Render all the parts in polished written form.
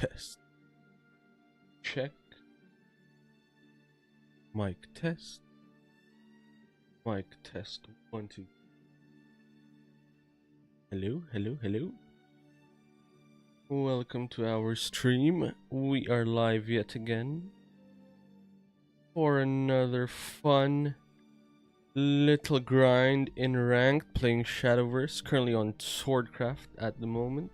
test. Check. Mic test. Mic test. 1, 2. Hello, hello, hello. Welcome to our stream. We are live yet again for another fun little grind in ranked, playing Shadowverse, currently on Swordcraft at the moment.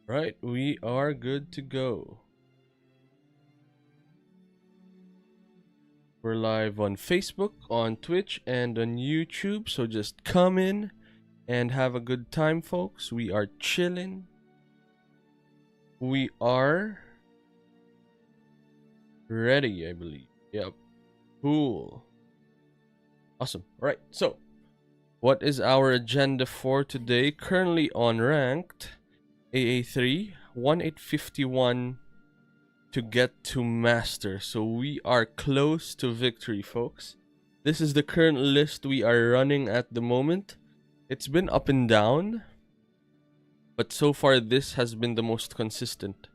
Right, we are good to go. We're live on Facebook, on Twitch, and on YouTube, so just come in and have a good time, folks. We are chilling. We are ready, I believe. Yep. Cool. Awesome. Alright, so what is our agenda for today? Currently on ranked AA3, 1851 to get to master. So we are close to victory, folks. This is the current list we are running at the moment. It's been up and down, but so far this has been the most consistent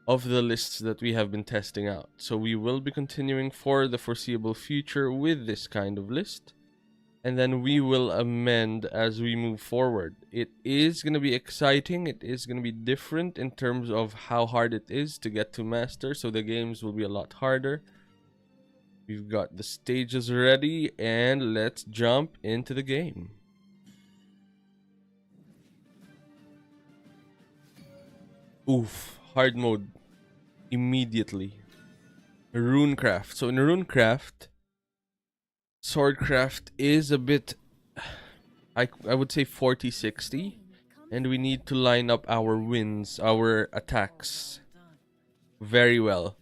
of the lists that we have been testing out. So we will be continuing for the foreseeable future with this kind of list, and then we will amend as we move forward. It is going to be exciting. It is going to be different in terms of how hard it is to get to master, so the games will be a lot harder. We've got the stages ready, and let's jump into the game. Oof, hard mode immediately. Runecraft. So in Runecraft, Swordcraft is a bit, I would say 40-60, and we need to line up our wins, our attacks very well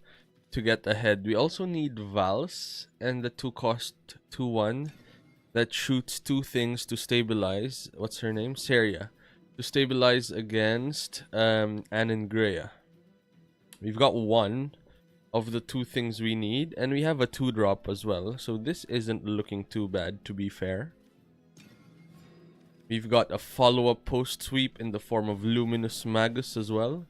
to get ahead. We also need Vals and the 2 cost 2/1 that shoots 2 things to stabilize. What's her name? Seria. To stabilize against Anangrea. We've got 1 of the 2 things we need, and we have a 2-drop as well, so this isn't looking too bad, to be fair. We've got a follow-up post sweep in the form of Luminous Magus as well,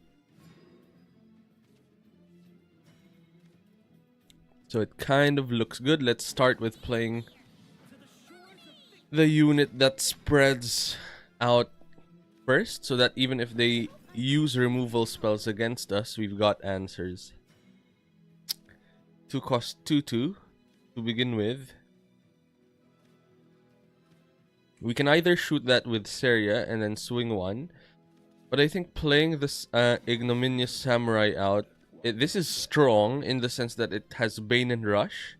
so it kind of looks good. Let's start with playing the unit that spreads out first, so that even if they use removal spells against us, we've got answers. 2 cost 2/2 to begin with. We can either shoot that with Seria and then swing 1, but I think playing this Ignominious Samurai out, this is strong in the sense that it has Bane and Rush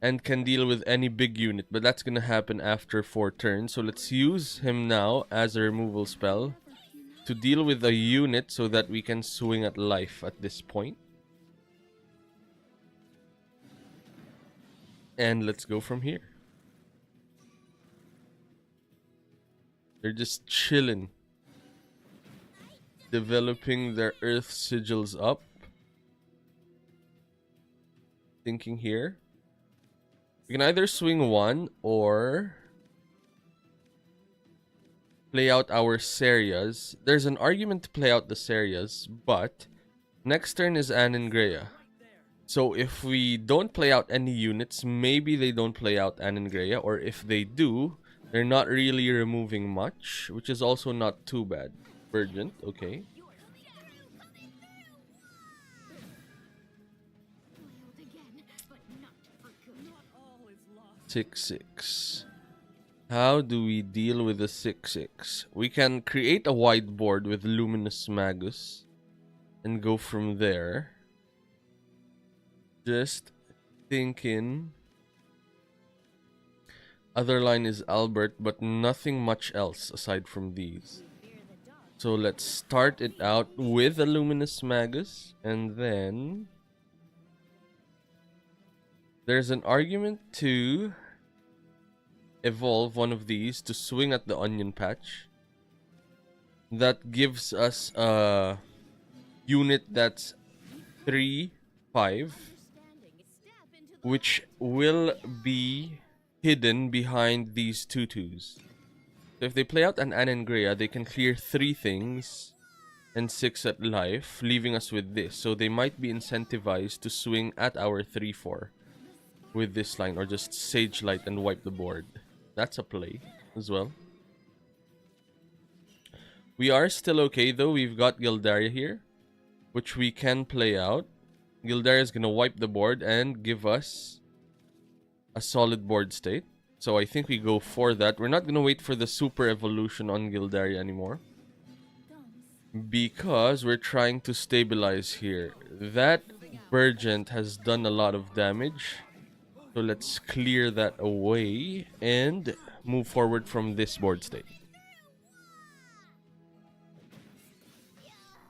and can deal with any big unit, but that's gonna happen after 4 turns. So let's use him now as a removal spell to deal with a unit so that we can swing at life at this point. And let's go from here. They're just chilling, developing their earth sigils up. Thinking here, we can either swing 1 or play out our Serias. There's an argument to play out the Serias, but next turn is Anangrea. So if we don't play out any units, maybe they don't play out Anangrea, or if they do, they're not really removing much, which is also not too bad. Virgin, okay. Six, 6. How do we deal with the 6/6? We can create a wide board with Luminous Magus and go from there. Just thinking. Other line is Albert, but nothing much else aside from these. So let's start it out with a Luminous Magus, and then there's an argument to evolve one of these to swing at the Onion Patch. That gives us a unit that's 3/5, which will be hidden behind these 2/2s. So if they play out an Anangrea, they can clear 3 things and 6 at life, leaving us with this. So they might be incentivized to swing at our 3/4 with this line, or just Sage Light and wipe the board. That's a play as well. We are still okay though. We've got Gildaria here, which we can play out. Gildaria is going to wipe the board and give us a solid board state. So I think we go for that. We're not going to wait for the super evolution on Gildaria anymore, because we're trying to stabilize here. That Burgent has done a lot of damage. So let's clear that away and move forward from this board state.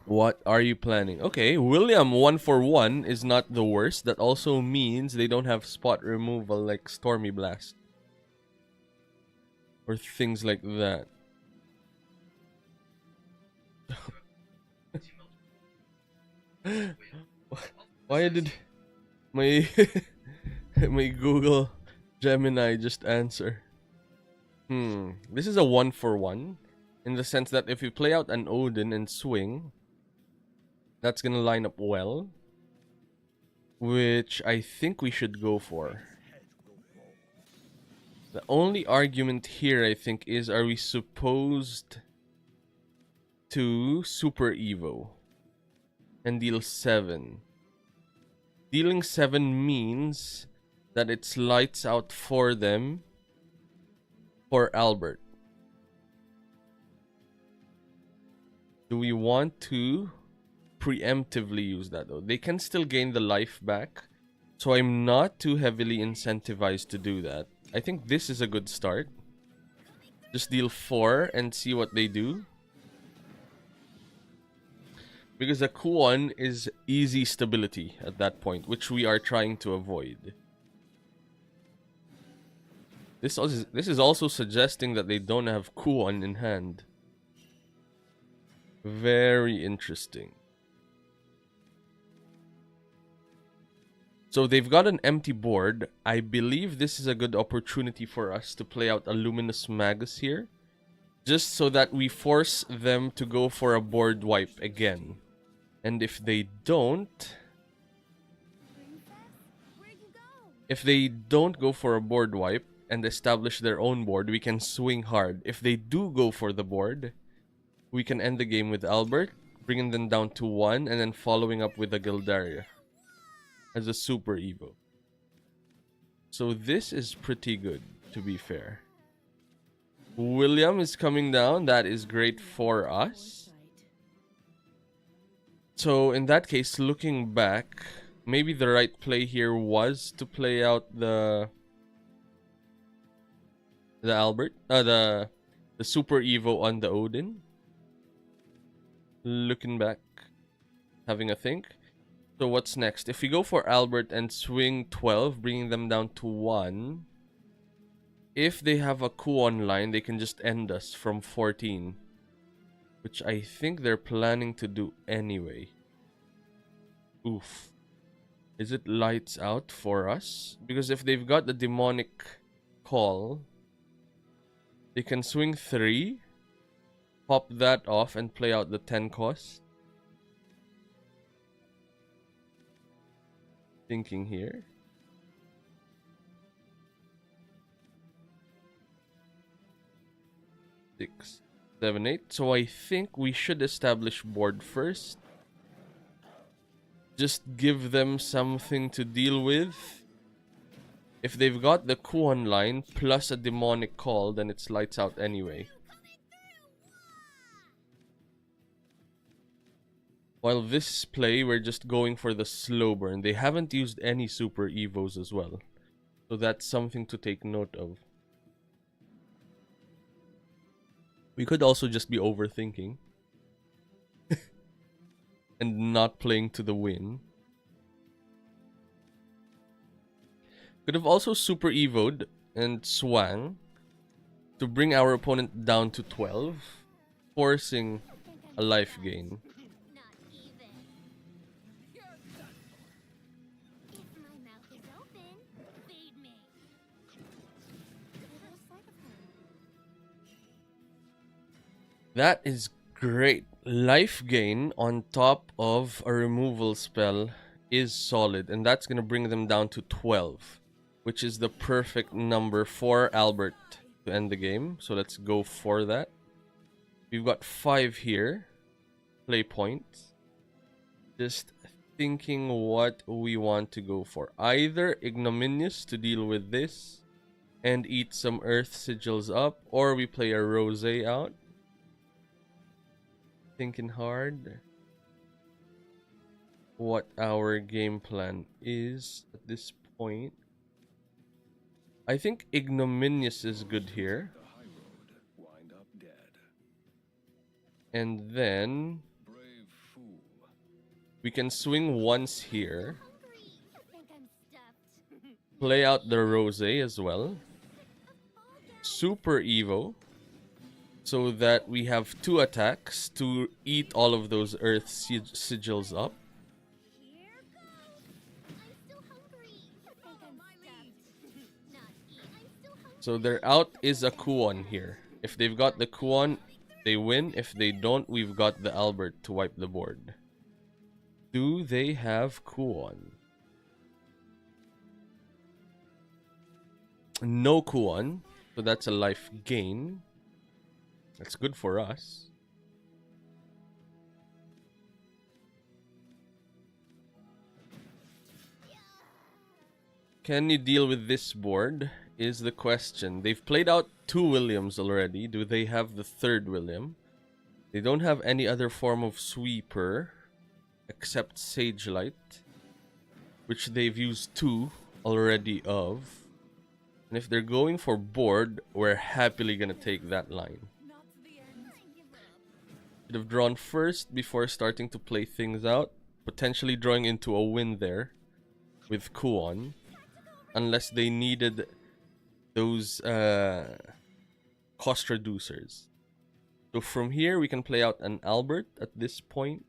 What are you planning? Okay, William 1 for 1 is not the worst. That also means they don't have spot removal like Stormy Blast or things like that. Why did my my Google Gemini just answer? This is a 1 for 1 in the sense that if you play out an Odin and swing, that's gonna line up well, which I think we should go for. The only argument here, I think, is, are we supposed to Super Evo and deal 7? Dealing 7 means that it's lights out for them for Albert. Do we want to preemptively use that though? They can still gain the life back, so I'm not too heavily incentivized to do that. I think this is a good start. Just deal 4 and see what they do, because a Kuon is easy stability at that point, which we are trying to avoid. This is also suggesting that they don't have Kuon in hand. Very interesting. So they've got an empty board. I believe this is a good opportunity for us to play out a Luminous Magus here, just so that we force them to go for a board wipe again. And if they don't go for a board wipe and establish their own board, we can swing hard. If they do go for the board, we can end the game with Albert, bringing them down to 1, and then following up with a Gildaria as a Super Evo. So this is pretty good, to be fair. William is coming down. That is great for us. So in that case, looking back, maybe the right play here was to play out the Albert, the Super Evo on the Odin. Looking back, having a think. So what's next? If we go for Albert and swing 12, bringing them down to 1, if they have a Kuon line, they can just end us from 14, which I think they're planning to do anyway. Oof. Is it lights out for us? Because if they've got the demonic call, they can swing 3, pop that off, and play out the 10 cost. Thinking here. 6, 7, 8. So I think we should establish board first. Just give them something to deal with. If they've got the Kuon line plus a demonic call, then it's lights out anyway. While this play, we're just going for the slow burn. They haven't used any Super Evos as well, so that's something to take note of. We could also just be overthinking and not playing to the win. Could have also Super Evo'd and swang to bring our opponent down to 12, forcing a life gain. Not even. You're done for. If my mouth is open, feed me. That is great. Life gain on top of a removal spell is solid, and that's gonna bring them down to 12, which is the perfect number for Albert to end the game. So let's go for that. We've got 5 here. Play points. Just thinking what we want to go for. Either Ignominious to deal with this and eat some Earth Sigils up, or we play a Rosé out. Thinking hard what our game plan is at this point. I think Ignominious is good here. And then we can swing once here. I think I'm stuffed. Play out the Rosé as well. Super Evo. So that we have 2 attacks to eat all of those Earth Sigils up. Here goes. I'm still hungry. I think I'm stuffed. Not eat. I'm still hungry. So their out is a Kuon here. If they've got the Kuon, they win. If they don't, we've got the Albert to wipe the board. Do they have Kuon? No Kuon. So that's a life gain. That's good for us. Can you deal with this board is the question. They've played out 2 Williams already. Do they have the 3rd William? They don't have any other form of sweeper except Sage Light, which they've used 2 already of. And if they're going for board, we're happily gonna take that line. Should have drawn first before starting to play things out. Potentially drawing into a win there with Kuon. Unless they needed those cost reducers. So from here we can play out an Albert at this point.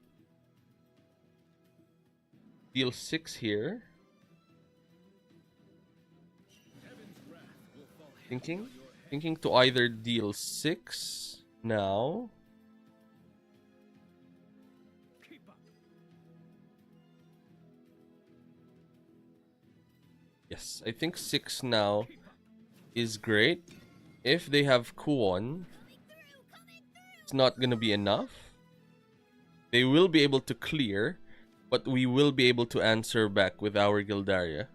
Deal 6 here. Thinking to either deal 6 now. Yes, I think 6 now is great. If they have Kuon, it's not gonna be enough. They will be able to clear, but we will be able to answer back with our Gildaria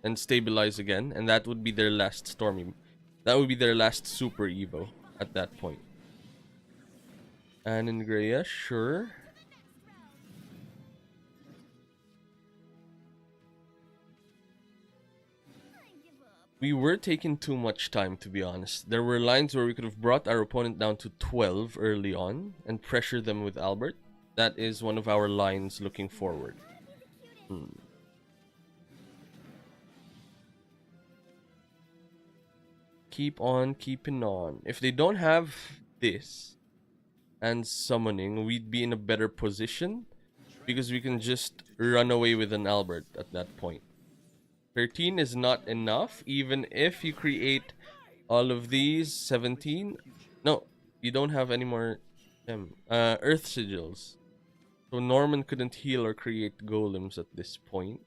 and stabilize again, and that would be their last Stormy. That would be their last Super Evo at that point. And in Greya, sure. We were taking too much time, to be honest. There were lines where we could have brought our opponent down to 12 early on and pressure them with Albert. That is one of our lines looking forward. Keep on keeping on. If they don't have this and summoning, we'd be in a better position because we can just run away with an Albert at that point. 13 is not enough, even if you create all of these. 17. No, you don't have any more Earth Sigils. So Norman couldn't heal or create golems at this point.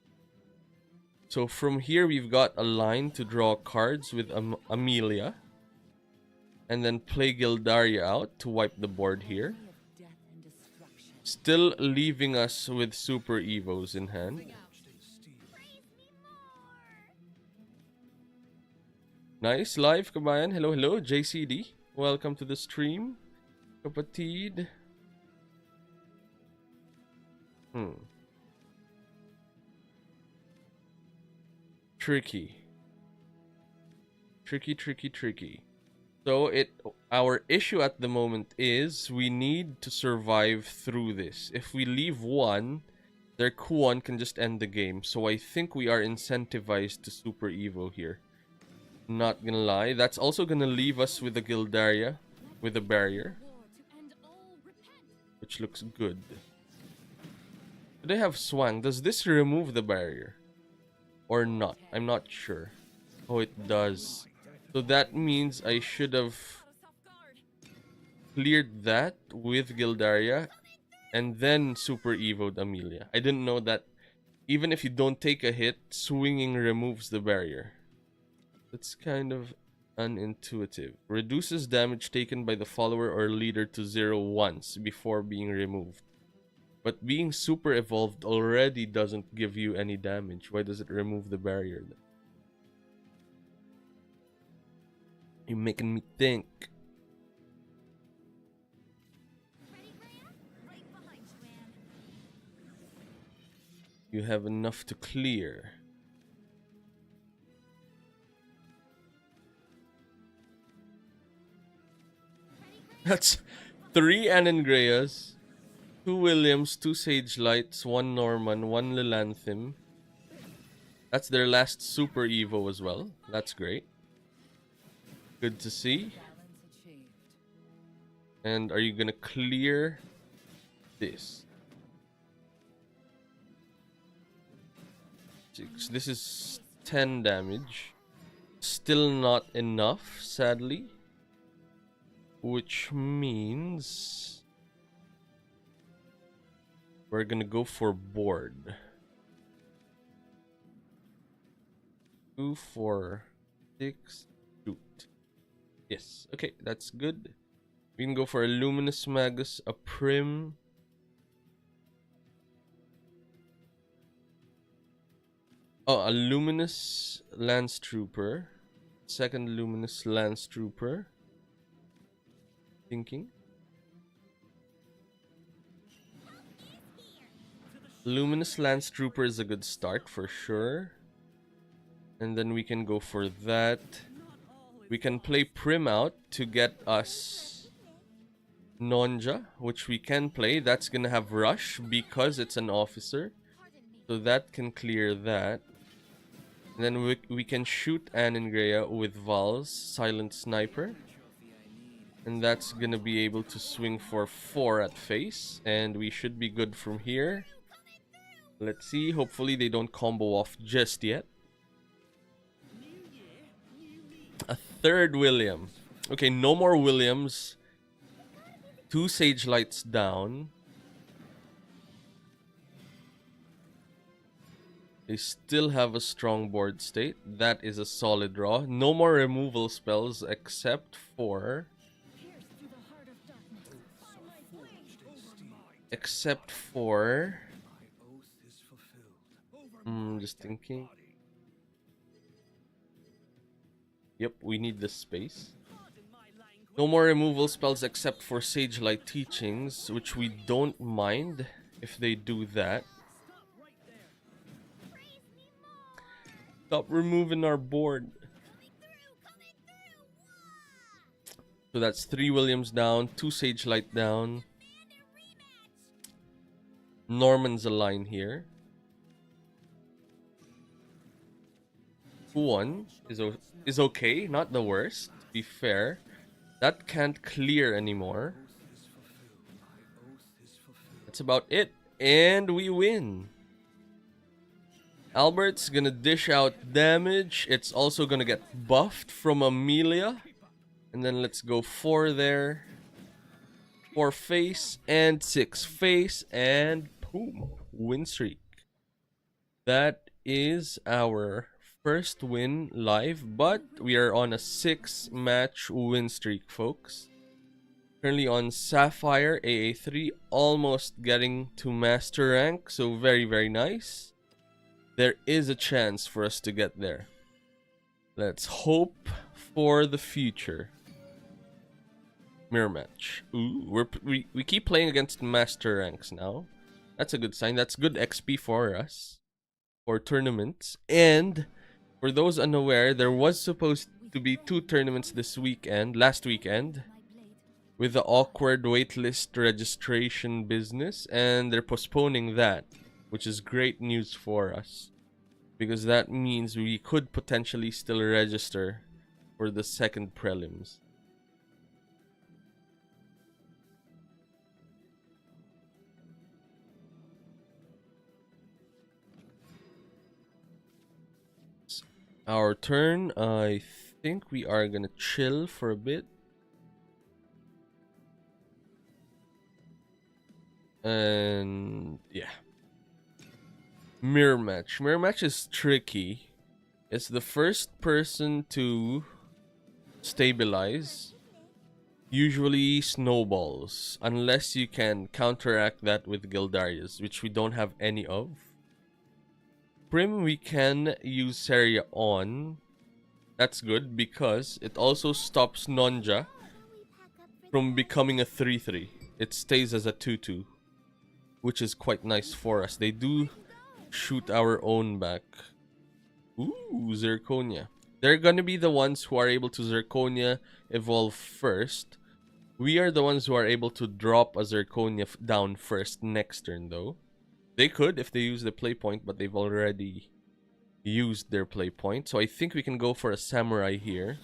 So from here, we've got a line to draw cards with Amelia. And then play Gildaria out to wipe the board here. Still leaving us with Super Evos in hand. Nice live, kabayan. Hello, hello, JCD. Welcome to the stream. Kapatid. Tricky. Tricky. So our issue at the moment is we need to survive through this. If we leave one, their Kuon can just end the game. So I think we are incentivized to Super Evo here. Not gonna lie. That's also gonna leave us with a Gildaria with a barrier. which looks good. Do they have Swang? Does this remove the barrier? Or not? I'm not sure. Oh, it does. So that means I should have cleared that with Gildaria and then Super Evo'd Amelia. I didn't know that even if you don't take a hit, swinging removes the barrier. That's kind of unintuitive. Reduces damage taken by the follower or leader to 0 once before being removed. But being super evolved already doesn't give you any damage. Why does it remove the barrier then? You're making me think. You have enough to clear. That's 3 Anangreas, 2 Williams, 2 Sage Lights, 1 Norman, 1 Lilanthem. That's their last Super Evo as well. That's great. Good to see. And are you gonna clear this? 6. This is 10 damage. Still not enough, sadly. Which means we're gonna go for board. 2, 4, 6, shoot. Yes, okay, that's good. We can go for a Luminous Magus, a Prim. Oh, a Luminous Lance Trooper. Second Luminous Lance Trooper. Thinking. Luminous Lance Trooper is a good start for sure. And then we can go for that. We can play Prim out to get us Nonja, which we can play. That's gonna have Rush because it's an officer. So that can clear that. And then we can shoot Anangrea with Val's Silent Sniper. And that's gonna be able to swing for 4 at face. And we should be good from here. Let's see. Hopefully they don't combo off just yet. A third William. Okay, no more Williams. 2 Sage Lights down. They still have a strong board state. That is a solid draw. No more removal spells except for... just thinking. Yep, we need this space. No more removal spells except for Sage Light Teachings, which we don't mind if they do that. Stop removing our board. So that's 3 Williams down, 2 Sage Light down. Norman's a line here. 1 is okay, not the worst, to be fair. That can't clear anymore. That's about it. And we win. Albert's gonna dish out damage. It's also gonna get buffed from Amelia. And then let's go 4 there. 4 face and 6 face. And boom. Win streak. That is our first win live, but we are on a 6-match win streak, folks. Currently on Sapphire AA3, almost getting to Master Rank, so very, very nice. There is a chance for us to get there. Let's hope for the future. Mirror match. Ooh, we keep playing against Master Ranks now. That's a good sign. That's good XP for us. For tournaments. And... for those unaware, there was supposed to be 2 tournaments this weekend, last weekend, with the awkward waitlist registration business, and they're postponing that, which is great news for us, because that means we could potentially still register for the second prelims. Our turn, I think we are gonna chill for a bit. And yeah. Mirror match. Mirror match is tricky. It's the first person to stabilize. Usually snowballs. Unless you can counteract that with Gildarius, which we don't have any of. Prim we can use Seria on. That's good because it also stops Nonja from becoming a 3-3. It stays as a 2-2, which is quite nice for us. They do shoot our own back. Ooh, Zirconia. They're gonna be the ones who are able to Zirconia evolve first. We are the ones who are able to drop a Zirconia down first next turn, though. They could if they use the play point, but they've already used their play point. So I think we can go for a Samurai here.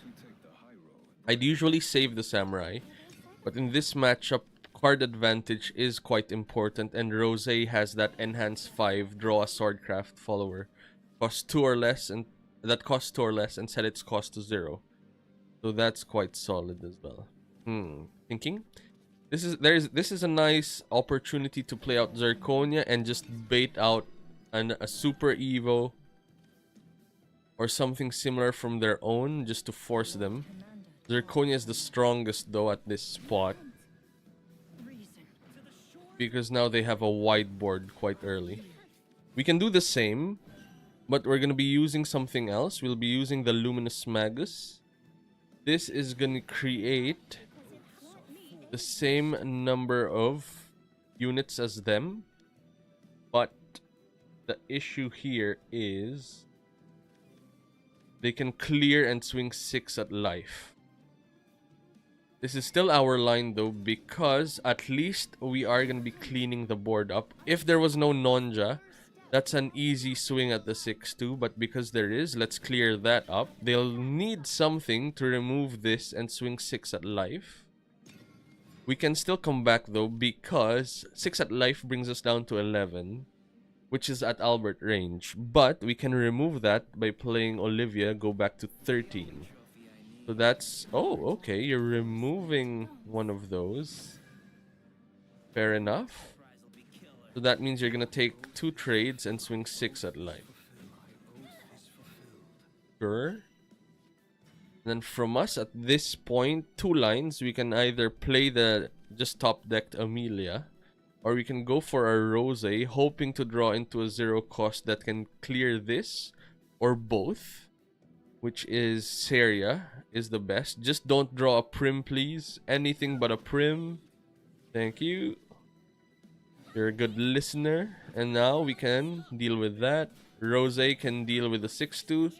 I'd usually save the Samurai, but in this matchup, card advantage is quite important, and Rose has that enhance 5, draw a Swordcraft follower. Costs 2 or less, and that costs 2 or less, and set its cost to 0. So that's quite solid as well. Thinking. This is a nice opportunity to play out Zirconia and just bait out a Super Evo or something similar from their own just to force them. Zirconia is the strongest though at this spot, because now they have a wide board quite early. We can do the same, but we're going to be using something else. We'll be using the Luminous Magus. This is going to create the same number of units as them, but the issue here is they can clear and swing 6 at life. This is still our line though, because at least we are going to be cleaning the board up. If there was no Nonja, that's an easy swing at the 6-2, but because there is, let's clear that up. They'll need something to remove this and swing 6 at life. We can still come back though, because 6 at life brings us down to 11, which is at Albert range. But we can remove that by playing Olivia, go back to 13. So that's... oh, okay, you're removing one of those. Fair enough. So that means you're gonna take 2 trades and swing 6 at life. Sure. Then from us at this point, 2 lines, we can either play the just top decked Amelia, or we can go for a Rose, hoping to draw into a 0 cost that can clear this, or both, which is Seria is the best. Just don't draw a Prim, please. Anything but a Prim. Thank you. You're a good listener. And now we can deal with that. Rose can deal with the 6-2.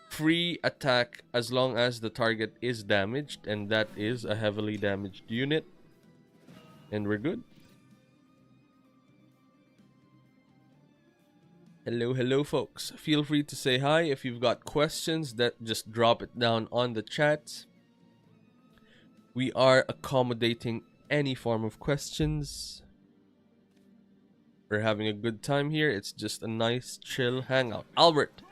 Free attack as long as the target is damaged, and that is a heavily damaged unit, and we're good. Hello folks, feel free to say hi. If you've got questions, that just drop it down on the chat. We are accommodating any form of questions. We're having a good time here. It's just a nice chill hangout. Albert.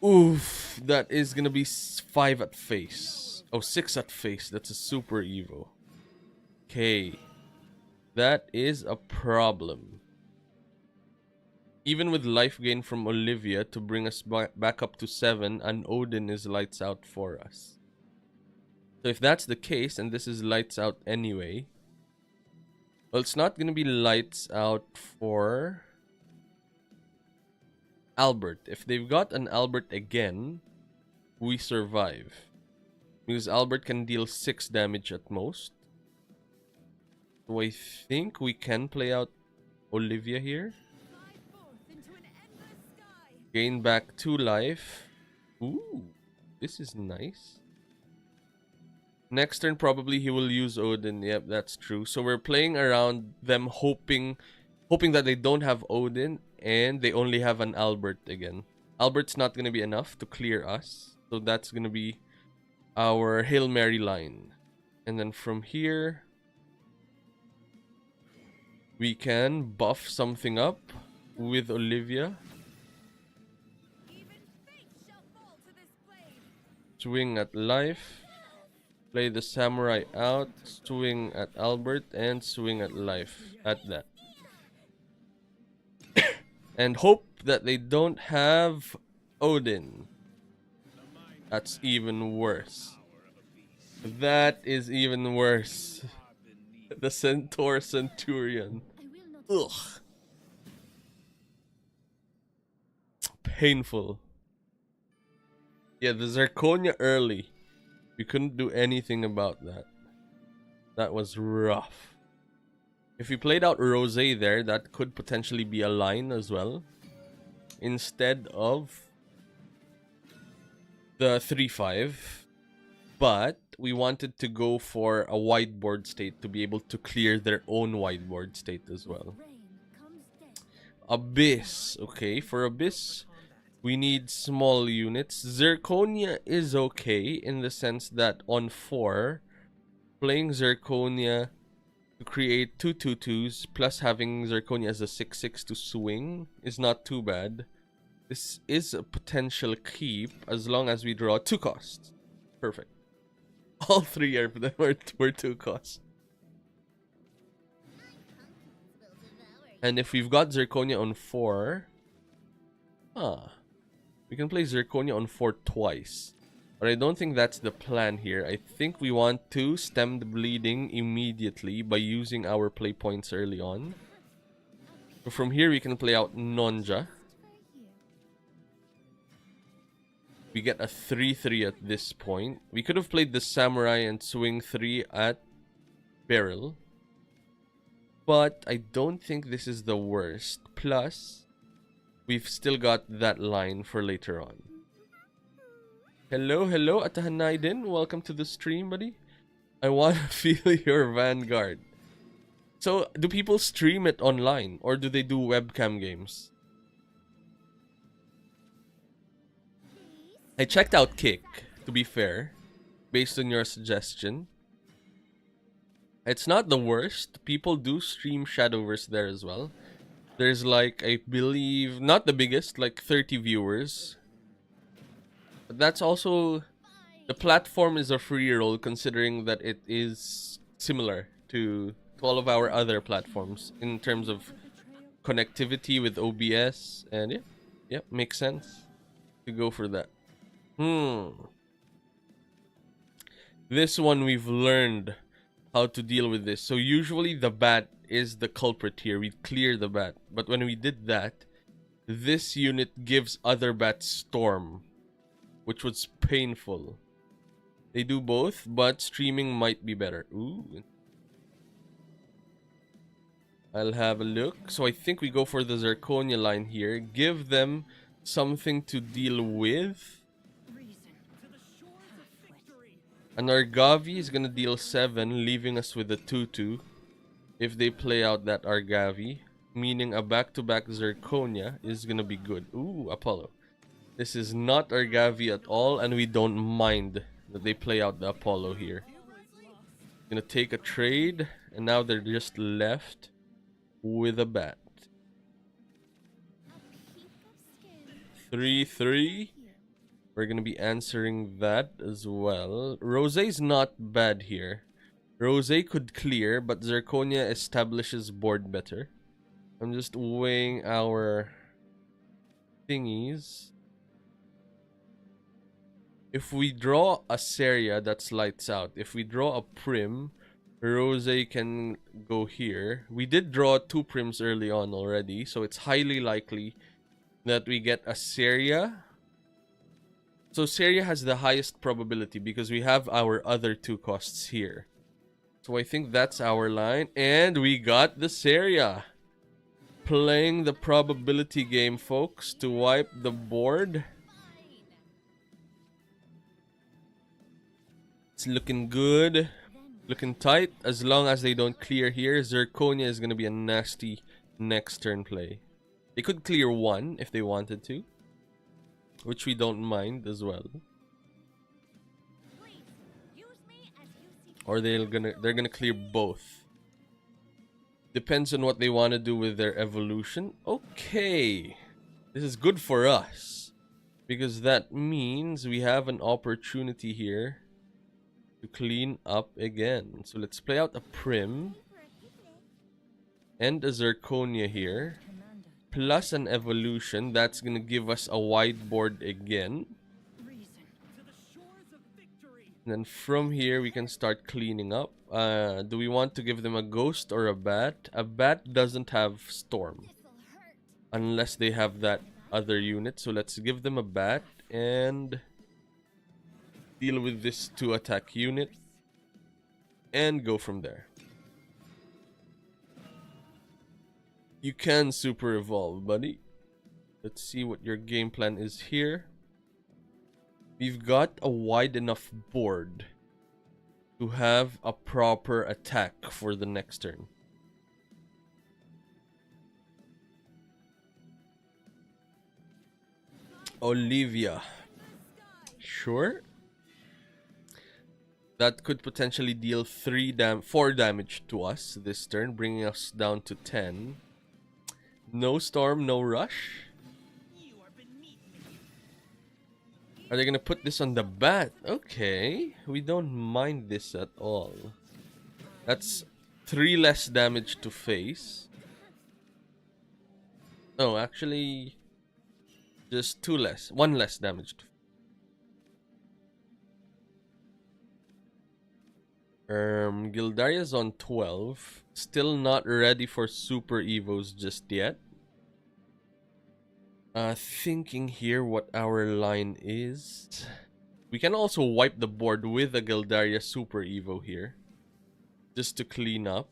Oof, that is gonna be 5 at face. Oh, 6 at face. That's a Super Evo. Okay. That is a problem. Even with life gain from Olivia to bring us back up to 7, an Odin is lights out for us. So if that's the case, and this is lights out anyway, well, it's not gonna be lights out for Albert. If they've got an Albert again, we survive. Because Albert can deal 6 damage at most. So I think we can play out Olivia here. Gain back 2 life. Ooh, this is nice. Next turn, probably he will use Odin. Yep, that's true. So we're playing around them, hoping that they don't have Odin and they only have an Albert again. Albert's not going to be enough to clear us. So that's going to be our Hail Mary line. And then from here, we can buff something up with Olivia. swing at life, play the samurai out, swing at Albert, and swing at life at that. And hope that they don't have Odin. That's even worse. That is even worse. The Centaur Centurion. Ugh. Painful. Yeah, the Zirconia early. We couldn't do anything about that. That was rough. If we played out Rose there, that could potentially be a line as well. Instead of the 3-5. But we wanted to go for a wideboard state to be able to clear their own wideboard state as well. Abyss. Okay, for Abyss, we need small units. Zirconia is okay in the sense that on 4, playing Zirconia to create 2/2/2s plus having Zirconia as a 6/6 to swing is not too bad. This is a potential keep as long as we draw 2 costs. Perfect. All 3 of them were 2 costs. And if we've got Zirconia on 4, we can play Zirconia on 4 twice. But I don't think that's the plan here. I think we want to stem the bleeding immediately by using our play points early on. So from here we can play out Nonja. We get a 3-3 at this point. We could have played the Samurai and swing 3 at Beryl. But I don't think this is the worst. Plus, we've still got that line for later on. Hello, hello, Atahanaiden. Welcome to the stream, buddy. I want to feel your Vanguard. So, do people stream it online? Or do they do webcam games? I checked out Kick, to be fair, based on your suggestion. It's not the worst. People do stream Shadowverse there as well. There's like, I believe, not the biggest, like 30 viewers. But that's also, the platform is a free roll considering that it is similar to all of our other platforms in terms of connectivity with OBS. And yeah, makes sense to go for that. This one we've learned how to deal with this. So usually the bat is the culprit here. We clear the bat. But when we did that, this unit gives other bats storm, which was painful. They do both, but streaming might be better. Ooh. I'll have a look. So I think we go for the Zirconia line here. Give them something to deal with. An Argavi is gonna deal 7, leaving us with a 2/2 if they play out that Argavi, meaning a back-to-back Zirconia is gonna be good. Ooh, Apollo. This is not Argavi at all, and we don't mind that they play out the Apollo here. Gonna take a trade, and now they're just left with a bat. 3-3. We're gonna be answering that as well. Rose's not bad here. Rose could clear, but Zirconia establishes board better. I'm just weighing our thingies. If we draw a Seria, that's lights out. If we draw a Prim, Rose can go here. We did draw 2 Prims early on already, so it's highly likely that we get a Seria. So Seria has the highest probability because we have our other 2 costs here. So I think that's our line. And we got the Seria. Playing the probability game, folks, to wipe the board. It's looking good. Looking tight. As long as they don't clear here, Zirconia is going to be a nasty next turn play. They could clear 1 if they wanted to, which we don't mind as well. Or they're gonna clear both. Depends on what they want to do with their evolution. Okay, this is good for us. because that means we have an opportunity here to clean up again. So let's play out a Prim For a picnic. and a Zirconia here, plus an evolution. That's gonna give us a wide board again. And then from here we can start cleaning up. Do we want to give them a ghost or a bat? A bat doesn't have storm This'll hurt. unless they have that other unit. So let's give them a bat and deal with this 2-attack unit and go from there. You can super evolve, buddy. Let's see what your game plan is here. We've got a wide enough board to have a proper attack for the next turn. Olivia. Sure. That could potentially deal 4 damage to us this turn, bringing us down to 10. No storm, no rush. Are they gonna put this on the bat? Okay, we don't mind this at all. That's 3 less damage to face. Oh, actually, just 2 less. 1 less damage to face. Gildaria's on 12. Still not ready for Super Evos just yet. Thinking here what our line is. We can also wipe the board with a Gildaria Super Evo here, just to clean up,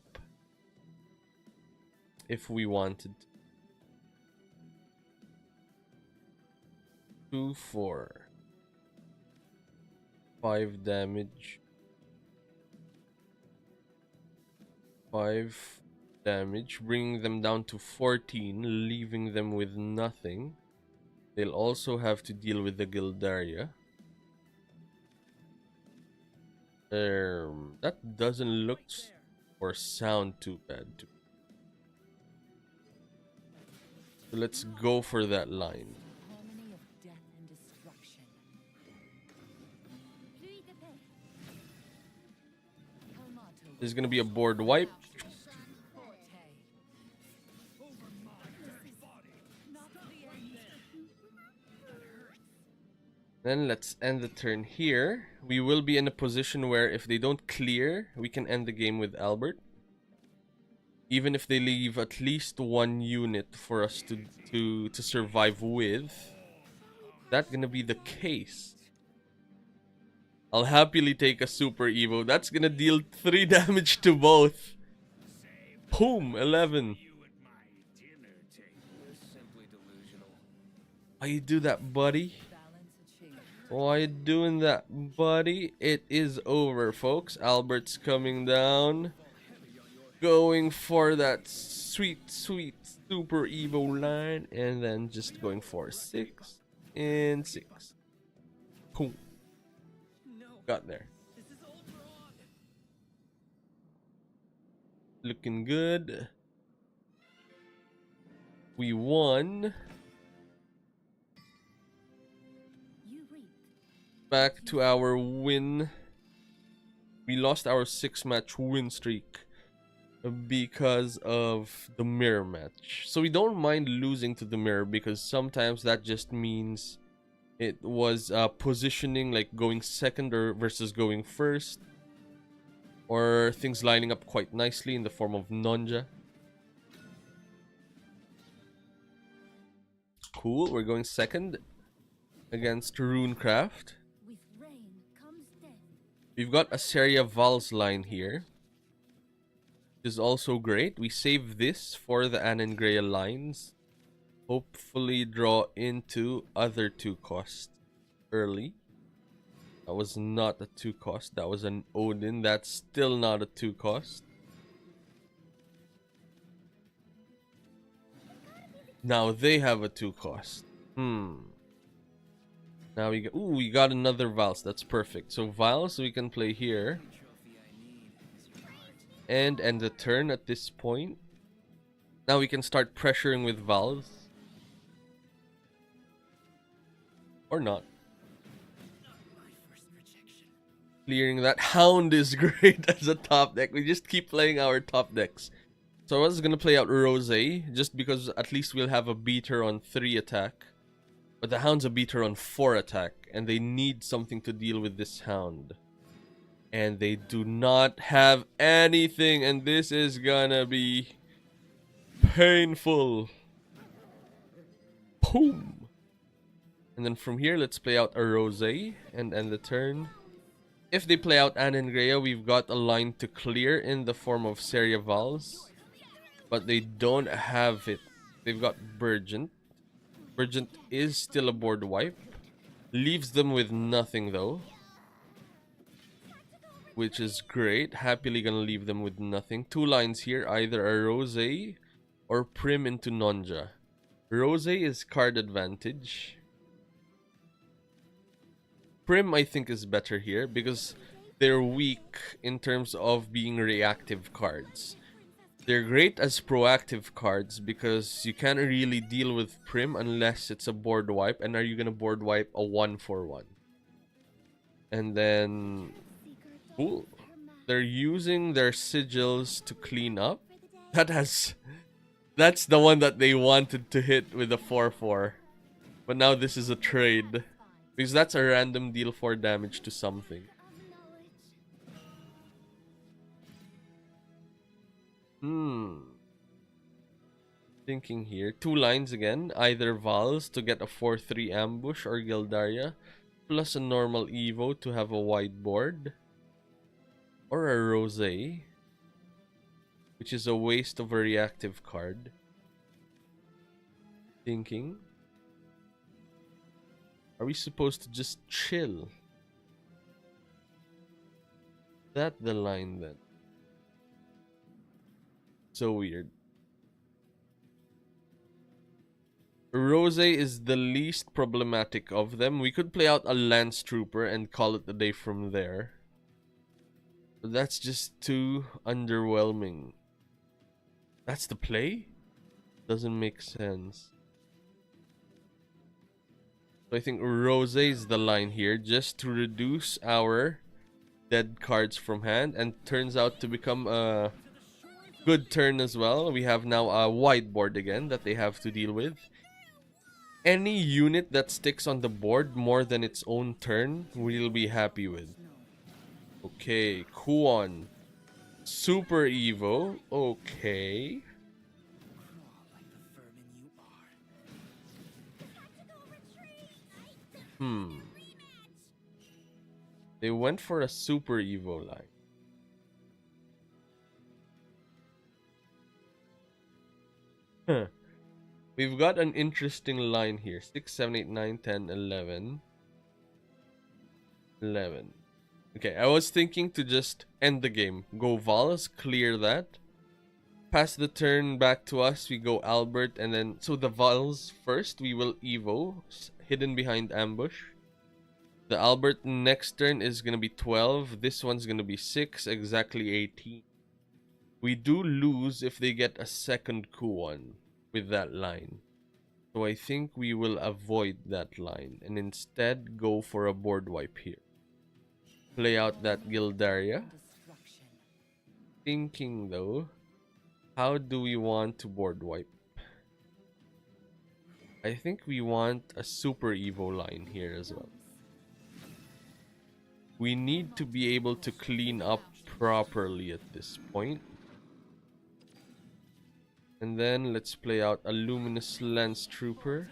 if we wanted. 2, 4, 5 damage, 5 damage, bringing them down to 14, leaving them with nothing. They'll also have to deal with the Gildaria. That doesn't look or sound too bad. So let's go for that line. There's gonna be a board wipe. Then let's end the turn here. We will be in a position where if they don't clear, we can end the game with Albert. Even if they leave at least 1 unit for us to survive with. That's gonna be the case. I'll happily take a Super Evo. That's gonna deal 3 damage to both. Boom, 11. Why you do that, buddy? Why you doing that, buddy? It is over, folks. Albert's coming down. Going for that sweet, sweet Super Evo line. And then just going for 6 and 6. Cool. Got there. Looking good. We won. Back to our win. We lost our 6-match win streak because of the mirror match. So we don't mind losing to the mirror because sometimes that just means it was positioning, like going second or versus going first, or things lining up quite nicely in the form of Nonja. Cool, we're going second against Runecraft. We've got a Seria Val's line here, which is also great. We save this for the Anangrea lines. Hopefully draw into other 2 costs early. That was not a 2 cost. That was an Odin. That's still not a 2 cost. Now they have a 2 cost. Now we got another Vals. That's perfect. So Vals we can play here and end the turn at this point. Now we can start pressuring with Vals. Or not. Clearing that Hound is great as a top deck. We just keep playing our top decks. So I was gonna play out Rose, just because at least we'll have a beater on 3 attack. But the Hound's a beater on 4 attack, and they need something to deal with this Hound. And they do not have anything, and this is gonna be painful. Boom! And then from here, let's play out a Rose and end the turn. If they play out Anangrea, we've got a line to clear in the form of Seria Vals. But they don't have it. They've got Burgent. Burgent is still a board wipe. Leaves them with nothing though. Which is great. Happily gonna leave them with nothing. 2 lines here. Either a Rose or Prim into Nonja. Rose is card advantage. Prim I think is better here because they're weak in terms of being reactive cards. They're great as proactive cards because you can't really deal with Prim unless it's a board wipe. And are you gonna board wipe a 1/1? And then, cool. They're using their sigils to clean up. That's the one that they wanted to hit with a 4/4. But now this is a trade. Because that's a random deal 4 damage to something. Thinking here. 2 lines again. Either Vals to get a 4/3 ambush or Gildaria. Plus a normal Evo to have a wide board. Or a Rose. Which is a waste of a reactive card. Thinking. Are we supposed to just chill? That the line then. So weird. Rose is the least problematic of them. We could play out a Lance Trooper and call it a day from there. But that's just too underwhelming. That's the play? Doesn't make sense. So I think Rose is the line here just to reduce our dead cards from hand, and turns out to become a good turn as well. We have now a wide board again that they have to deal with. Any unit that sticks on the board more than its own turn, we'll be happy with. Okay, Kuon. Super Evo. Okay. They went for a Super Evo line. Huh. We've got an interesting line here. 6, 7, 8, 9, 10, 11. 11. Okay, I was thinking to just end the game. Go Vals, clear that. Pass the turn back to us. We go Albert, and then... So the Vals first, we will Evo. Hidden behind ambush. The Albert next turn is going to be 12. This one's going to be 6. Exactly 18. We do lose if they get a second Kuon with that line. So I think we will avoid that line and instead go for a board wipe here. Play out that Gildaria. Thinking though, how do we want to board wipe? I think we want a Super Evo line here as well. We need to be able to clean up properly at this point. And then let's play out a Luminous Lance Trooper.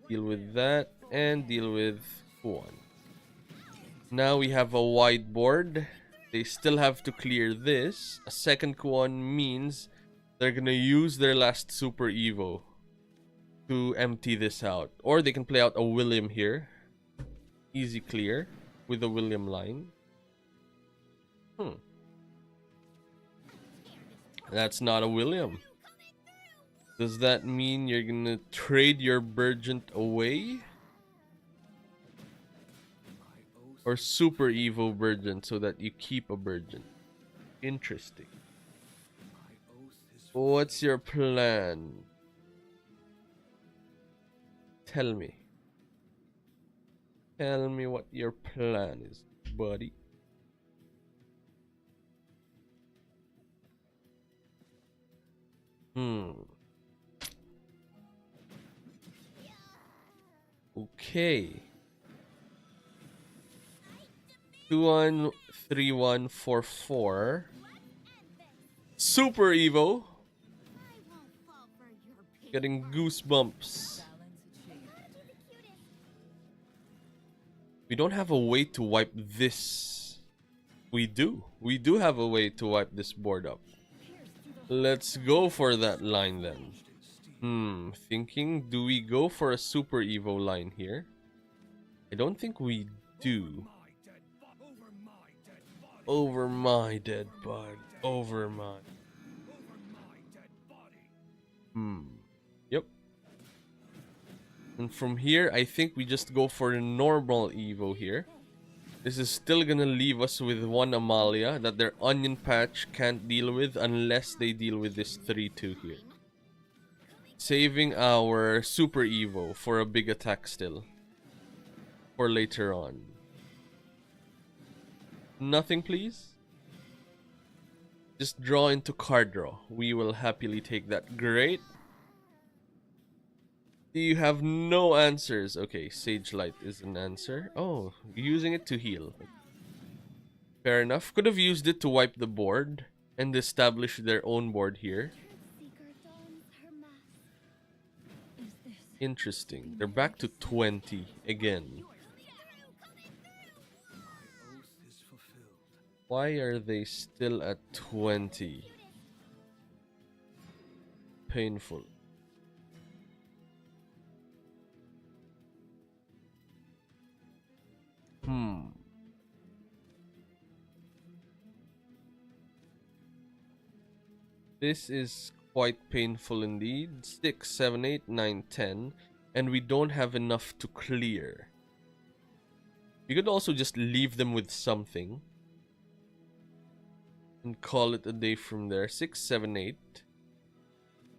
Deal with that and deal with one. Now we have a wide board. They still have to clear this. A second Kuon means they're gonna use their last Super Evo to empty this out. Or they can play out a William here. Easy clear with a William line. That's not a William. Does that mean you're gonna trade your Burgent away? Or Super Evo Burgent so that you keep a Burgent? Interesting. What's your plan? Tell me. Tell me what your plan is, buddy. Okay. 213144. Super Evo. Getting goosebumps. We don't have a way to wipe this. We do. We do have a way to wipe this board up. Let's go for that line then. Thinking, do we go for a Super Evo line here? I don't think we do. Over my dead body. Over my. Yep. And from here, I think we just go for a normal Evo here. This is still gonna leave us with one Amalia that their Onion Patch can't deal with unless they deal with this 3-2 here. Saving our Super Evo for a big attack still. For later on. Nothing, please? Just draw into card draw. We will happily take that. Great. You have no answers. Okay, Sage Light is an answer. Oh, using it to heal. Fair enough. Could have used it to wipe the board and establish their own board here. Interesting. They're back to 20 again. Why are they still at 20? Painful. This is quite painful indeed. 6, 7, 8, 9, 10. And we don't have enough to clear. You could also just leave them with something. And call it a day from there. 6, 7, 8.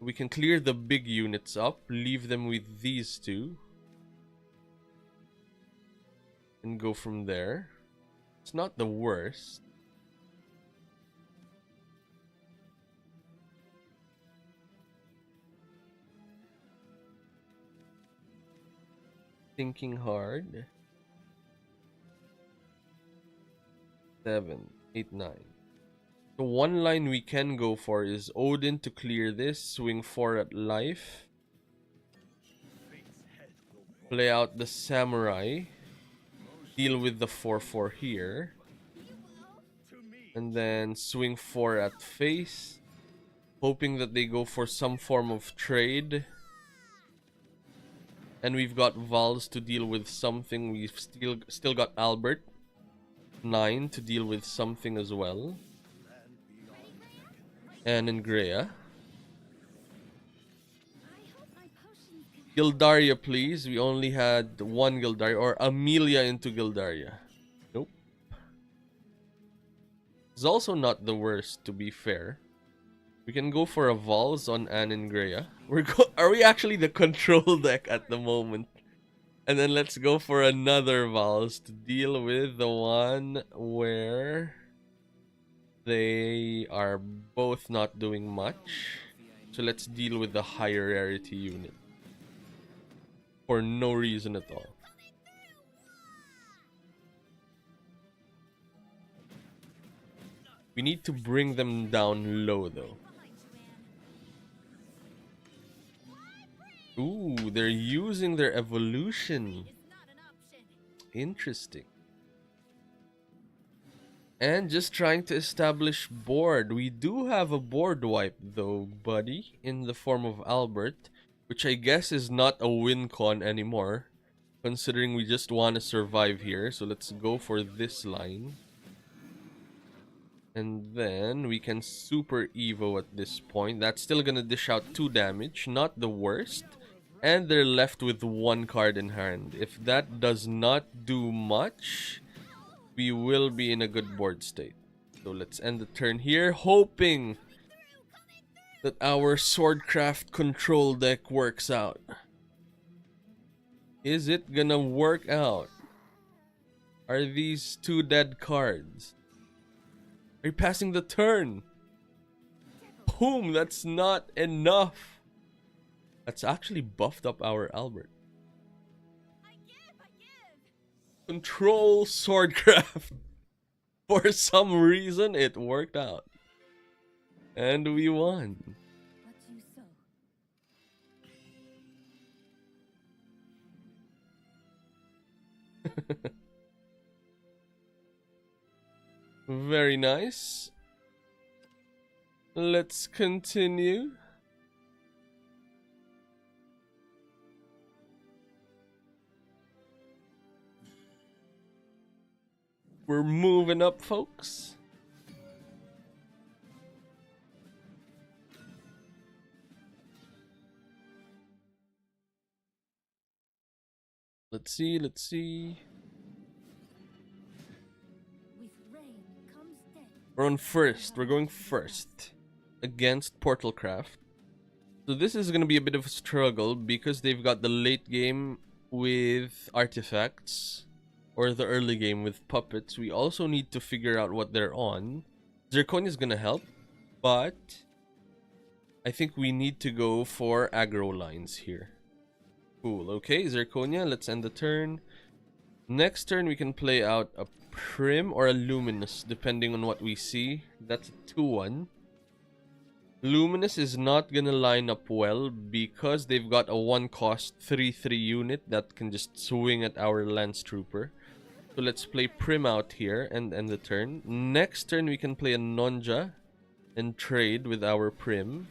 We can clear the big units up. Leave them with these two. And go from there. It's not the worst. Thinking hard. 7, 8, 9. The one line we can go for is Odin to clear this. Swing 4 at life. Play out the Samurai. Deal with the 4-4 here. And then swing 4 at face. Hoping that they go for some form of trade. And we've got Vals to deal with something. We've still got Albert. 9 to deal with something as well. And Ingrea. Gildaria, please. We only had one Gildaria. Or Amelia into Gildaria. Nope. It's also not the worst, to be fair. We can go for a Vals on Anne and Greya. Are we actually the control deck at the moment? And then let's go for another Vals to deal with the one where they are both not doing much. So let's deal with the higher rarity unit. For no reason at all. We need to bring them down low though. Ooh, they're using their evolution. Interesting. And just trying to establish board. We do have a board wipe though, buddy, in the form of Albert, which I guess is not a win con anymore, considering we just want to survive here. So let's go for this line. And then we can super Evo at this point. That's still gonna dish out 2 damage, not the worst. And they're left with 1 card in hand. If that does not do much, we will be in a good board state. So let's end the turn here, hoping that our Swordcraft control deck works out. Is it gonna work out? Are these two dead cards? Are you passing the turn? Boom, that's not enough. That's actually buffed up our Albert. I give. Control Swordcraft. For some reason, it worked out. And we won. What you sow. Very nice. Let's continue. We're moving up, folks. Let's see. With rain comes death. We're on first. We're going first against Portalcraft. So this is going to be a bit of a struggle because they've got the late game with artifacts or the early game with puppets. We also need to figure out what they're on. Zirconia is going to help, but I think we need to go for aggro lines here. Cool. Okay, Zirconia, let's end the turn. Next turn, we can play out a Prim or a Luminous, depending on what we see. That's a 2-1. Luminous is not gonna line up well because they've got a 1-cost 3/3 unit that can just swing at our Lance Trooper. So let's play Prim out here and end the turn. Next turn, we can play a Nonja and trade with our Prim.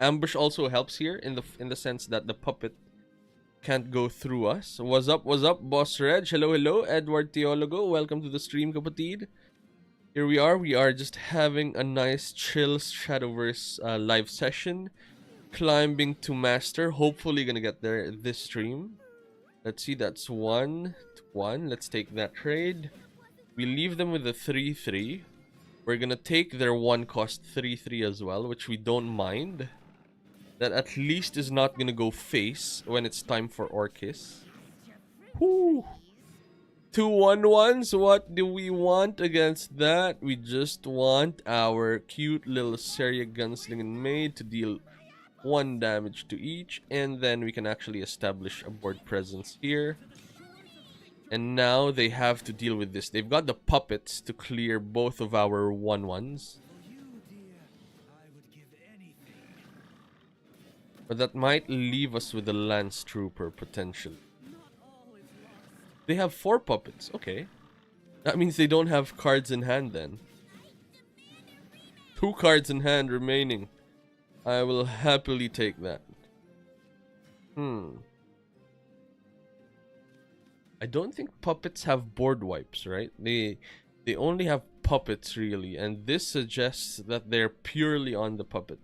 Ambush also helps here in the sense that the puppet can't go through us. What's up, Boss Reg? Hello, Edward Theologo. Welcome to the stream, kapatid. Here we are just having a nice chill Shadowverse live session. Climbing to Master. Hopefully gonna get there this stream. Let's see, that's 1-1. Let's take that trade. We leave them with a 3/3. We're gonna take their 1-cost 3/3 as well, which we don't mind. That at least is not gonna go face when it's time for Orcus. Whoo! 2/1/1s. What do we want against that? We just want our cute little Seria Gunslinging Maid to deal 1 damage to each, and then we can actually establish a board presence here. And now they have to deal with this. They've got the puppets to clear both of our 1/1s. But that might leave us with a Lance Trooper, potentially. They have 4 puppets. Okay. That means they don't have cards in hand then. 2 cards in hand remaining. I will happily take that. I don't think puppets have board wipes, right? They only have puppets, really. And this suggests that they're purely on the puppet.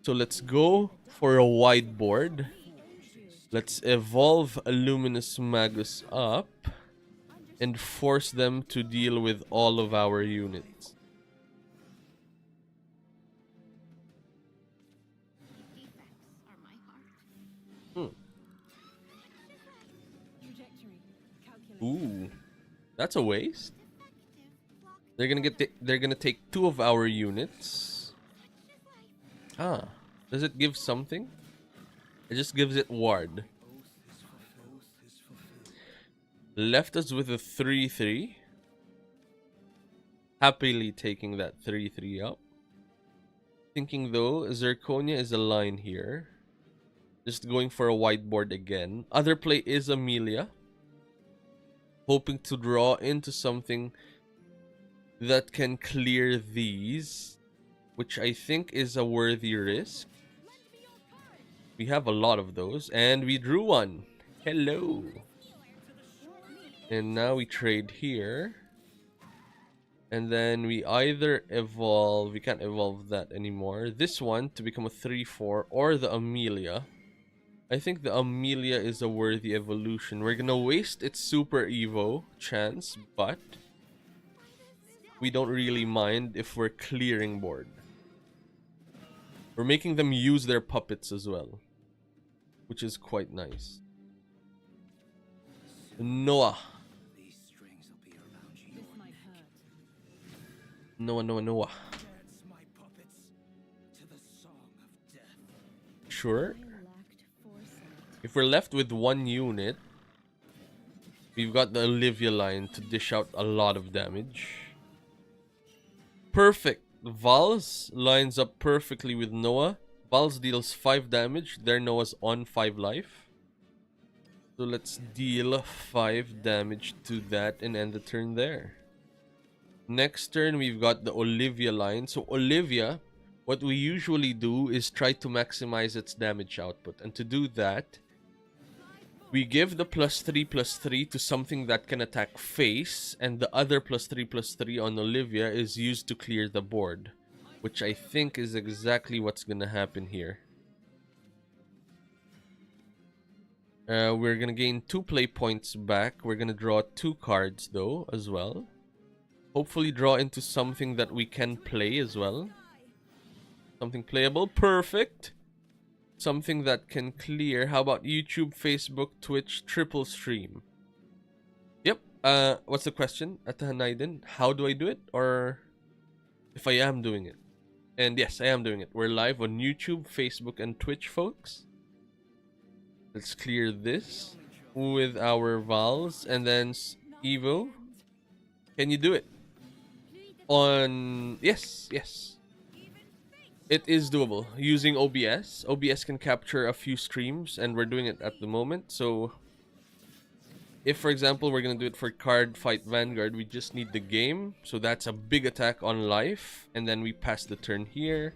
So let's go for a wide board. Let's evolve a Luminous Magus up and force them to deal with all of our units. Ooh, that's a waste. They're gonna take 2 of our units. Ah, does it give something? It just gives it ward. Left us with a 3/3. Happily taking that 3/3 up. Thinking though, Zirconia is a line here. Just going for a whiteboard again. Other play is Amelia. Hoping to draw into something that can clear these, which I think is a worthy risk. We have a lot of those, and we drew one. Hello. And now we trade here. And then we either evolve, we can't evolve that anymore. This one to become a 3/4, or the Amelia. I think the Amelia is a worthy evolution. We're gonna waste its Super Evo chance, but we don't really mind if we're clearing board. We're making them use their puppets as well. which is quite nice. Noah. These strings will be around your This might neck. hurt. Noah. Dance my puppets to the song of death. Sure. I lacked foresight. If we're left with one unit, we've got the Olivia line to dish out a lot of damage. Perfect. Vals lines up perfectly with Noah. Vals deals 5 damage. There Noah's on 5 life. So let's deal 5 damage to that and end the turn there. Next turn, we've got the Olivia line. So Olivia, what we usually do is try to maximize its damage output. And to do that, we give the +3/+3 to something that can attack face, and the other +3/+3 on Olivia is used to clear the board, which I think is exactly what's gonna happen here. We're gonna gain 2 play points back. We're gonna draw 2 cards though as well. Hopefully draw into something that we can play as well. Something playable. Perfect. Something that can clear. How about YouTube, Facebook, Twitch, triple stream? Yep. What's the question? Atahanaiden, how do I do it? Or if I am doing it? And yes, I am doing it. We're live on YouTube, Facebook, and Twitch, folks. Let's clear this with our Vals. And then Evo. Can you do it? On... Yes. It is doable using OBS. OBS can capture a few streams, and we're doing it at the moment. So, if for example we're gonna do it for Card Fight Vanguard, we just need the game. So that's a big attack on life, and then we pass the turn here,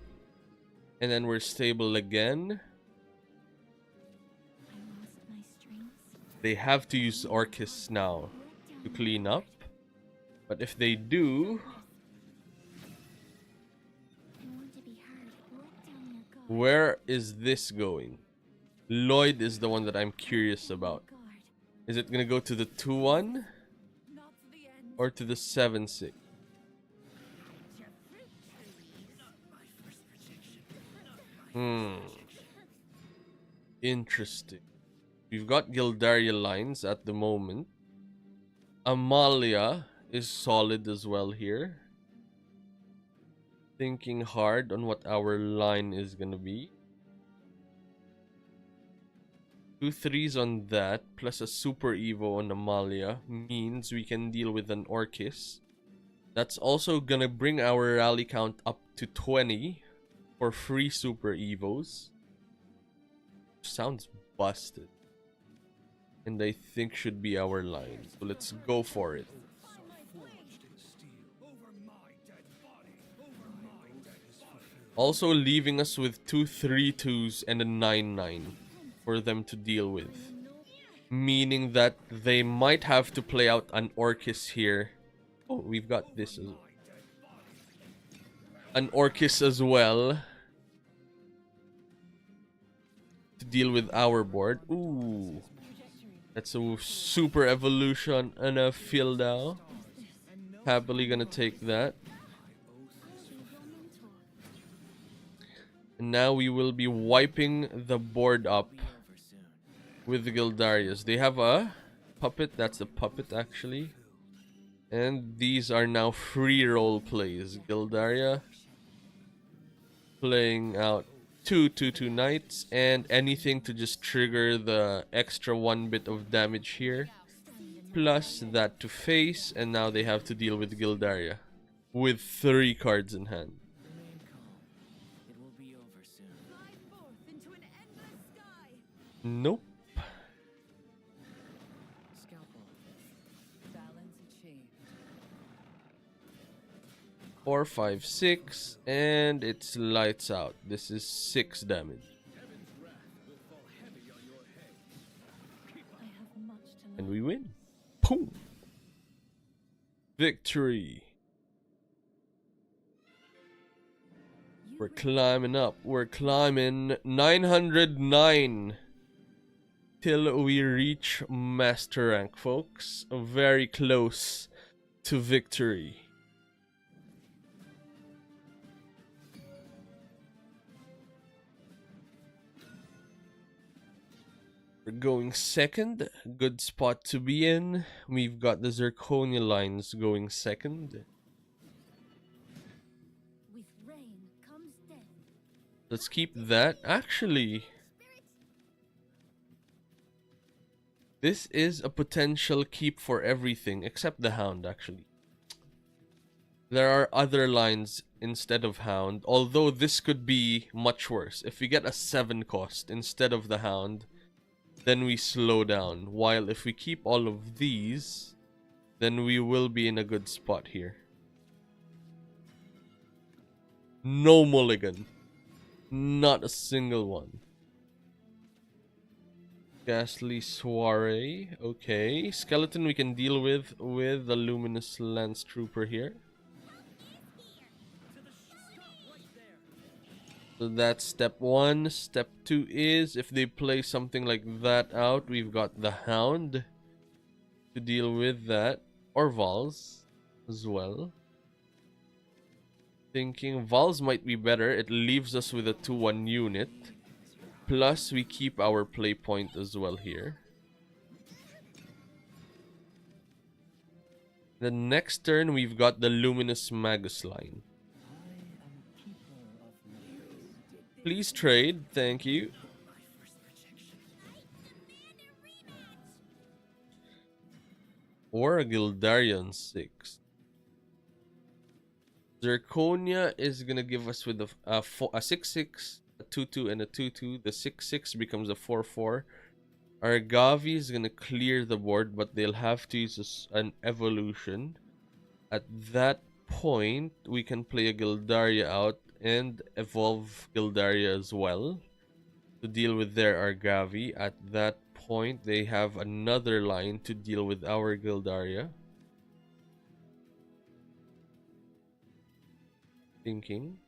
and then we're stable again. I lost my strings. They have to use Orcus now to clean up, but if they do, I want to be heard. Let down your guard. where is this going? Lloyd is the one that I'm curious about. Guard. Is it gonna go to the 2-1 Not to the end. or to the 7-6? Interesting. We've got Gildaria lines at the moment. Amalia is solid as well here. Thinking hard on what our line is gonna be. 2 3s on that, plus a Super Evo on Amalia, means we can deal with an Orcus. That's also gonna bring our rally count up to 20 for free Super Evos. Sounds busted. And I think should be our line. So let's go for it. Also leaving us with 2 3-2s and a 9-9 for them to deal with. Meaning that they might have to play out an Orcus here. Oh, we've got this as an Orcus as well to deal with our board. Ooh. That's a super evolution and a field out. Happily gonna take that. And now we will be wiping the board up with the Gildarias. They have a puppet. That's the puppet actually. And these are now free role plays. Gildaria playing out 2/2/2 knights and anything to just trigger the extra 1 bit of damage here. Plus that to face, and now they have to deal with Gildaria with 3 cards in hand. Remain calm. It will be over soon. Fly forth into an endless sky. Nope. Scalpel. Balance achieved. 4 5 6, and it's lights out. This is 6 damage. I have much to learn. And we win. Boom. Victory. We're climbing up. We're climbing 909 till we reach master rank, folks. Very close to victory. We're going second. Good spot to be in. We've got the Zirconia lines going second. With rain comes death. Let's keep that. Actually, this is a potential keep for everything except the Hound, actually. There are other lines instead of Hound, although this could be much worse. If we get a 7 cost instead of the Hound, then we slow down. While if we keep all of these, then we will be in a good spot here. No mulligan. Not a single one. Ghastly Soiree. Okay. Skeleton we can deal with the Luminous Lance Trooper here. So that's step 1. Step 2 is if they play something like that out, we've got the Hound to deal with that. Or Vals as well. Thinking Vals might be better. It leaves us with a 2-1 unit. Plus we keep our play point as well here. The next turn we've got the Luminous Magus line. Please trade, thank you. Or a Gildarian 6. Zirconia is gonna give us with a 6-6, a 2-2, and a 2-2. The 6-6 becomes a 4-4. Argavi is gonna clear the board, but they'll have to use an evolution. At that point, we can play a Gildaria out and evolve Gildaria as well to deal with their Argavi. At that point, they have another line to deal with our Gildaria. Thinking.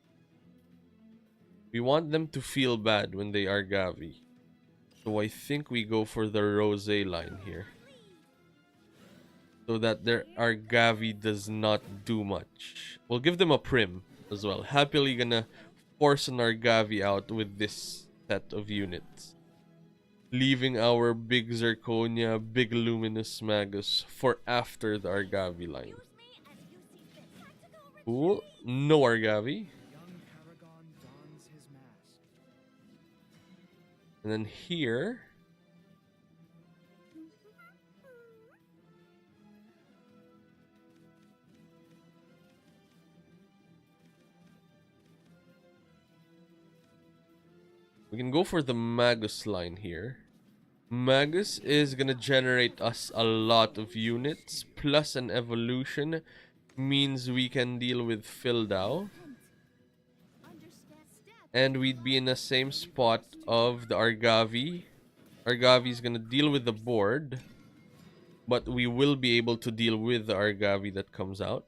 We want them to feel bad when they Argavi. So I think we go for the Rose line here. So that their Argavi does not do much. We'll give them a Prim as well. Happily gonna force an Argavi out with this set of units. Leaving our big Zirconia, big Luminous Magus for after the Argavi line. Cool. No Argavi. And then here, we can go for the Magus line here. Magus is gonna generate us a lot of units, plus an evolution means we can deal with Fildau. And we'd be in the same spot of the Argavi. Argavi is gonna deal with the board, but we will be able to deal with the Argavi that comes out.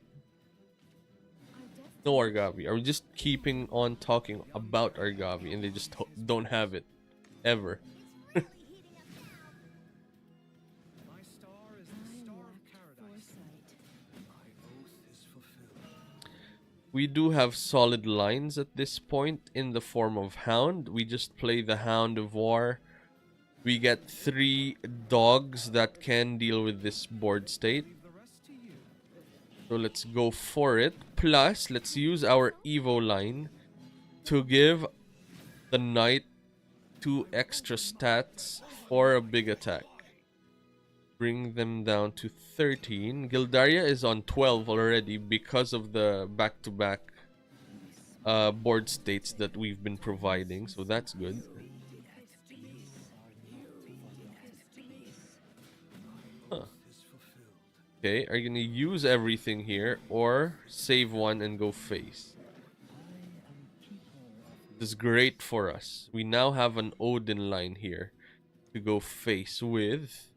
No Argavi. Are we just keeping on talking about Argavi and they just don't have it ever? We do have solid lines at this point in the form of Hound. We just play the Hound of War. We get 3 dogs that can deal with this board state. So let's go for it. Plus, let's use our Evo line to give the Knight 2 extra stats for a big attack. Bring them down to 13. Gildaria is on 12 already because of the back-to-back board states that we've been providing, so that's good. Huh. Okay, are you gonna use everything here or save one and go face? This is great for us. We now have an Odin line here to go face with.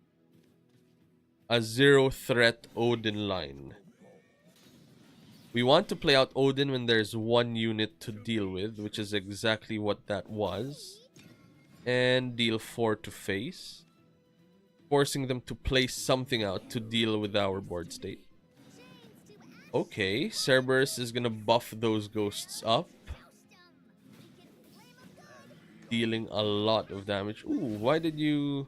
A 0-threat Odin line. We want to play out Odin when there's 1 unit to deal with, which is exactly what that was. And deal 4 to face. Forcing them to play something out to deal with our board state. Okay, Cerberus is gonna buff those ghosts up. Dealing a lot of damage. Ooh, why did you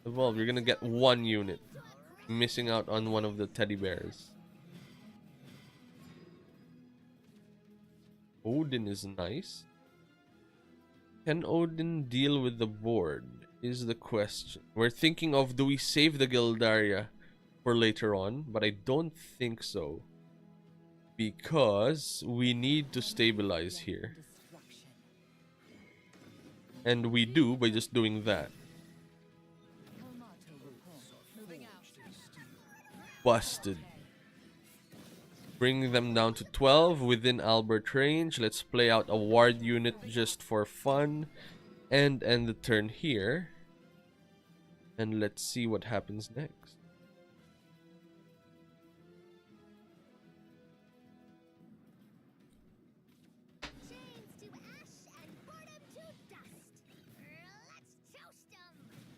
Evolve, you're gonna get one unit. Missing out on one of the teddy bears. Odin is nice. Can Odin deal with the board? Is the question. We're thinking of, do we save the Gildaria for later on? But I don't think so. Because we need to stabilize here. And we do by just doing that. Busted. Bring them down to 12 within Albert range. Let's play out a ward unit just for fun. And end the turn here. And let's see what happens next.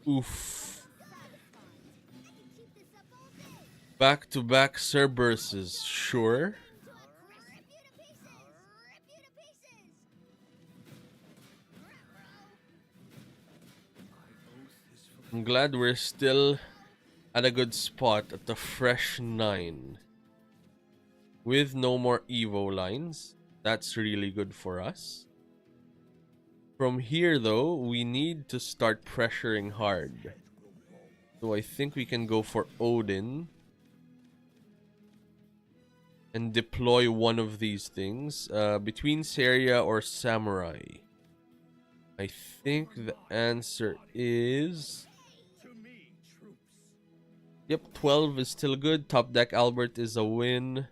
Oof. Back-to-back Cerberus, sure. I'm glad we're still at a good spot at the fresh 9. With no more Evo lines. That's really good for us. From here though, we need to start pressuring hard. So I think we can go for Odin. And deploy one of these things. Between Seria or Samurai. I think the answer is... Yep, 12 is still good. Top deck Albert is a win.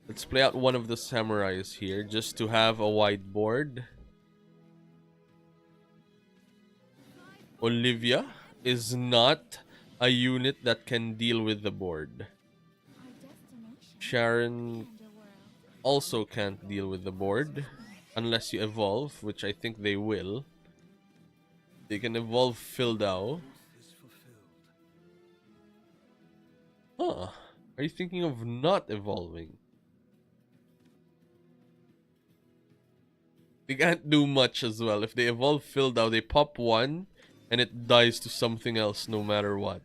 Let's play out one of the Samurais here just to have a wide board. Olivia is not a unit that can deal with the board. Sharon also can't deal with the board unless you evolve, which I think they will. They can evolve Fildau. Huh. Are you thinking of not evolving? They can't do much as well. If they evolve Fildau, they pop one and it dies to something else no matter what.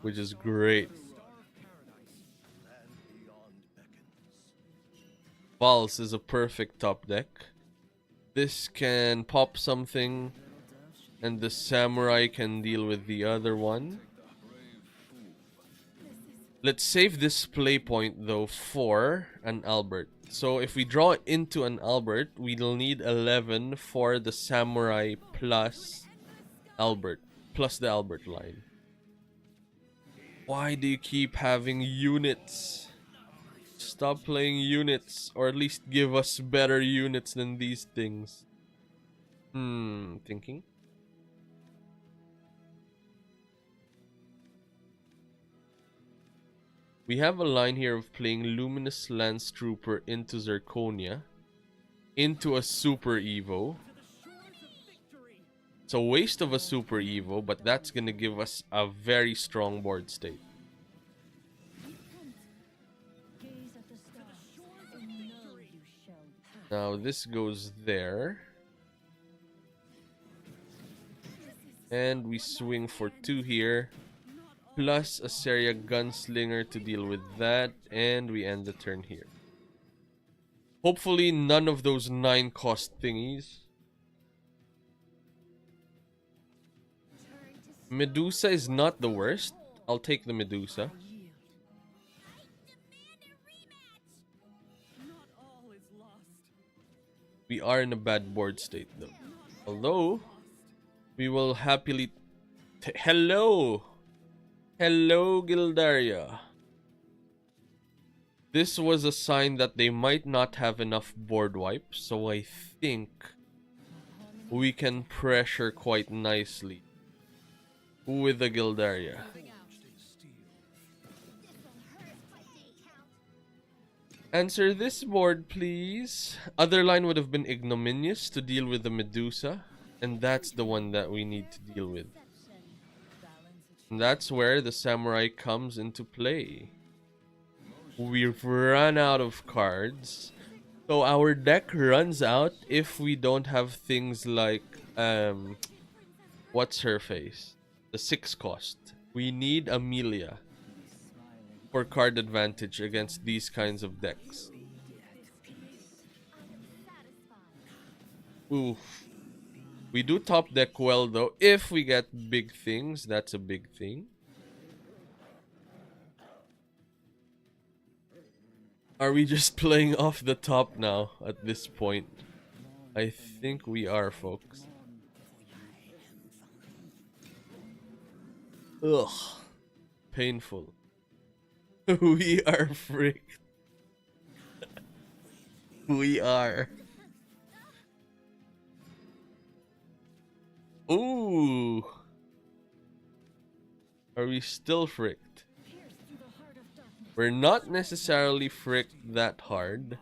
Which is great. Vals is a perfect top deck. This can pop something and the Samurai can deal with the other one. Let's save this play point though for an Albert. So if we draw into an Albert, we'll need 11 for the Samurai plus Albert, plus the Albert line. Why do you keep having units? Stop playing units, or at least give us better units than these things. Thinking. We have a line here of playing Luminous Lance Trooper into Zirconia, into a Super Evo. It's a waste of a Super Evo, but that's gonna give us a very strong board state. Now this goes there. And we swing for 2 here. Plus a Seria Gunslinger to deal with that. And we end the turn here. Hopefully none of those 9 cost thingies. Medusa is not the worst. I'll take the Medusa. We are in a bad board state though. Although, we will happily... Hello! Hello, Gildaria. This was a sign that they might not have enough board wipe, so I think we can pressure quite nicely with the Gildaria. Answer this board, please. Other line would have been ignominious to deal with the Medusa, and that's the one that we need to deal with. And that's where the Samurai comes into play. We've run out of cards, so our deck runs out if we don't have things like what's her face? The 6 cost. We need Amelia for card advantage against these kinds of decks. Oof. We do top deck well though. If we get big things, that's a big thing. Are we just playing off the top now at this point? I think we are, folks. Ugh. Painful. We are fricked. We are. Ooh. Are we still fricked? We're not necessarily fricked that hard.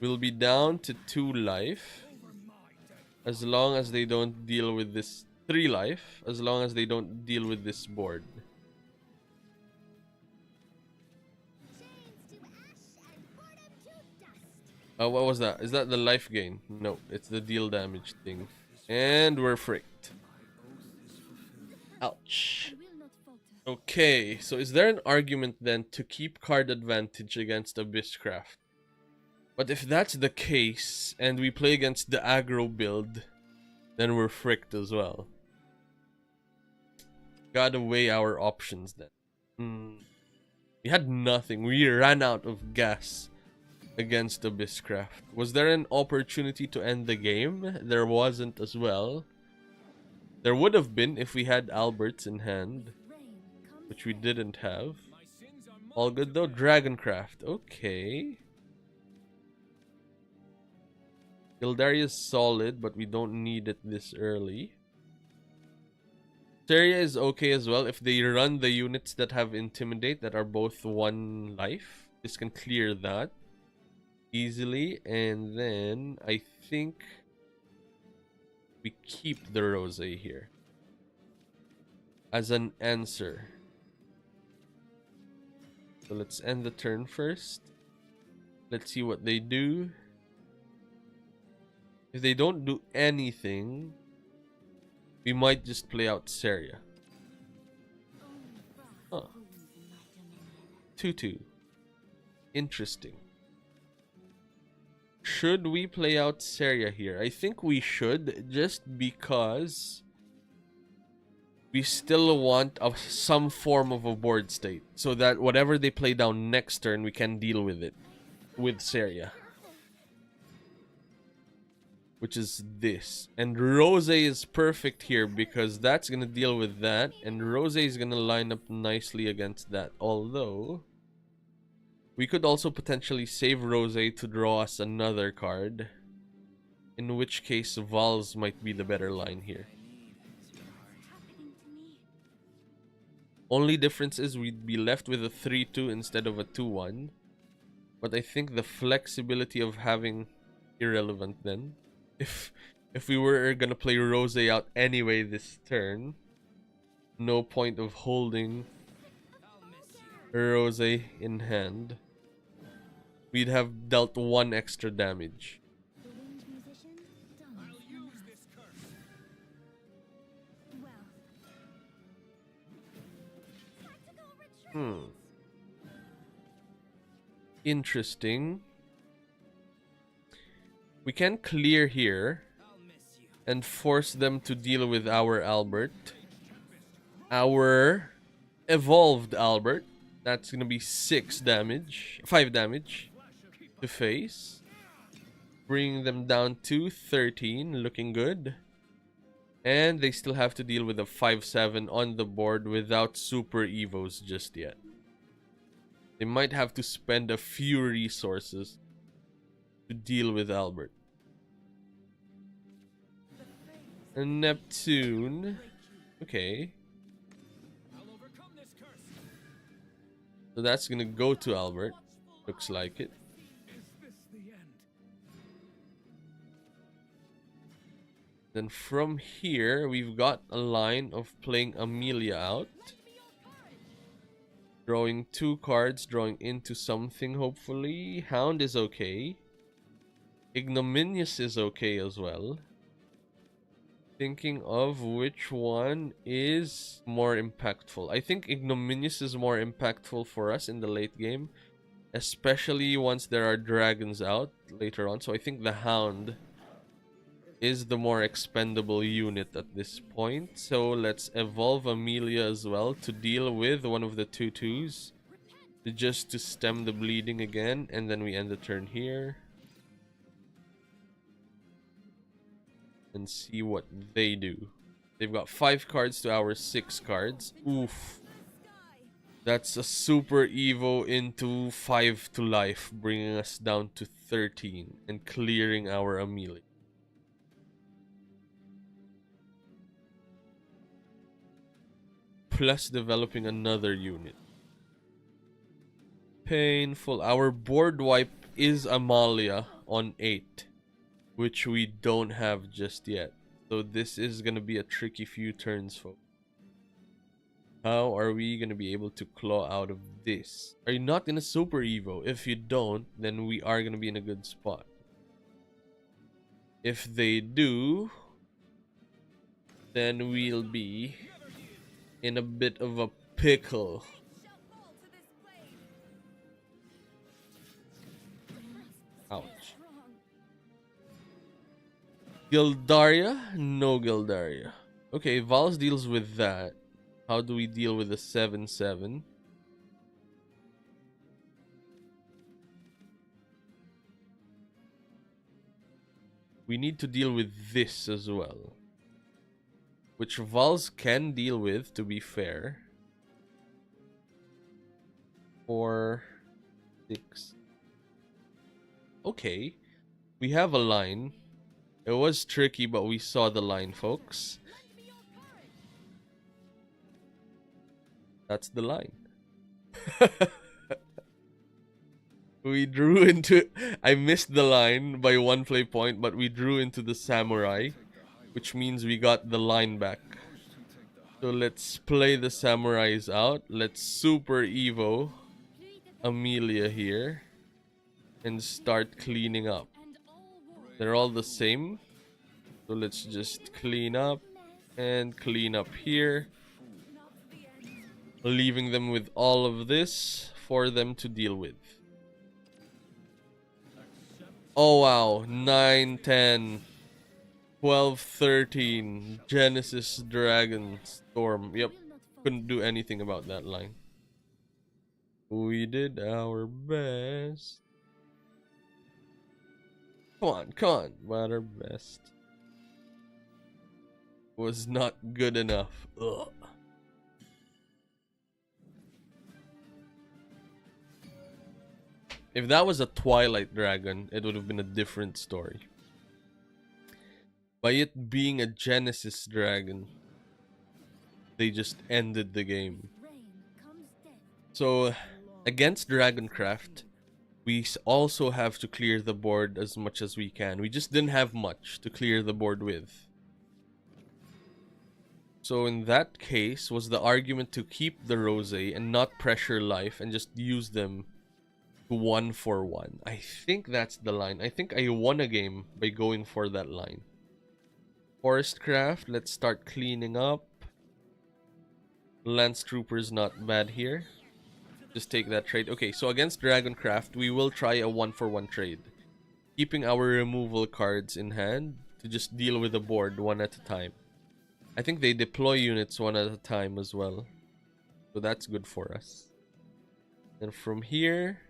We'll be down to 2 life. As long as they don't deal with this 3 life. As long as they don't deal with this board. What was that? Is that the life gain? No, it's the deal damage thing. And we're fricked. Ouch. Okay, so is there an argument then to keep card advantage against Abysscraft? But if that's the case, and we play against the aggro build, then we're fricked as well. Gotta weigh our options then. We had nothing. We ran out of gas against Abysscraft. Was there an opportunity to end the game? There wasn't as well. There would have been if we had Alberts in hand, which we didn't have. All good though. Dragoncraft. Okay. Gildaria's solid, but we don't need it this early. Seria is okay as well if they run the units that have Intimidate that are both 1 life. This can clear that easily, and then I think we keep the Rose here as an answer. So let's end the turn first. Let's see what they do. If they don't do anything, we might just play out Seria. Huh. 2-2. Interesting. Should we play out Seria here? I think we should, just because we still want some form of a board state, so that whatever they play down next turn, we can deal with it with Seria. Which is this. And Rose is perfect here because that's going to deal with that. And Rose is going to line up nicely against that. Although, we could also potentially save Rose to draw us another card. In which case, Vals might be the better line here. Only difference is we'd be left with a 3-2 instead of a 2-1. But I think the flexibility of having irrelevant then. If we were gonna play Rose out anyway this turn, no point of holding Rose in hand. We'd have dealt 1 extra damage. Interesting. We can clear here and force them to deal with our Albert. Our evolved Albert. That's gonna be 5 damage to face. Bring them down to 13, looking good. And they still have to deal with a 5-7 on the board without super evos just yet. They might have to spend a few resources to deal with Albert. And Neptune. Okay. So that's gonna go to Albert. Looks like it. Then from here, we've got a line of playing Amelia out. Drawing 2 cards, drawing into something hopefully. Hound is okay. Ignominious is okay as well. Thinking of which one is more impactful. I think Ignominious is more impactful for us in the late game, especially once there are dragons out later on. So I think the Hound is the more expendable unit at this point. So let's evolve Amelia as well to deal with one of the 2/2s, just to stem the bleeding again, and then we end the turn here and see what they do. They've got 5 cards to our 6 cards. Oof. That's a super Evo into 5 to life, bringing us down to 13 and clearing our Amelia. Plus developing another unit. Painful. Our board wipe is Amalia on 8, which we don't have just yet. So this is gonna be a tricky few turns, folks. How are we gonna be able to claw out of this? Are you not gonna Super Evo? If you don't, then we are gonna be in a good spot. If they do, then we'll be in a bit of a pickle. Ouch. Gildaria? No Gildaria. Okay, Vals deals with that. How do we deal with the 7/7? We need to deal with this as well, which Vals can deal with, to be fair. 4, 6. Okay, we have a line. It was tricky, but we saw the line, folks. That's the line. We drew into... I missed the line by 1 play point, but we drew into the samurai, which means we got the line back. So let's play the samurais out. Let's Super Evo Amelia here and start cleaning up. They're all the same. So let's just clean up and clean up here, leaving them with all of this for them to deal with. Oh wow, 9, 10, 12, 13, Genesis Dragon Storm. Yep, couldn't do anything about that line. We did our best. Come on, but our best was not good enough. Ugh. If that was a Twilight Dragon, it would have been a different story. By it being a Genesis Dragon, they just ended the game. So, against Dragoncraft, we also have to clear the board as much as we can. We just didn't have much to clear the board with. So in that case, was the argument to keep the Rose and not pressure life and just use them 1 for 1. I think that's the line. I think I won a game by going for that line. Forestcraft, let's start cleaning up. Lance Trooper's not bad here. Just take that trade. Okay, so against Dragoncraft, we will try a 1 for 1 trade, keeping our removal cards in hand to just deal with the board one at a time. I think they deploy units one at a time as well, so that's good for us. And from here,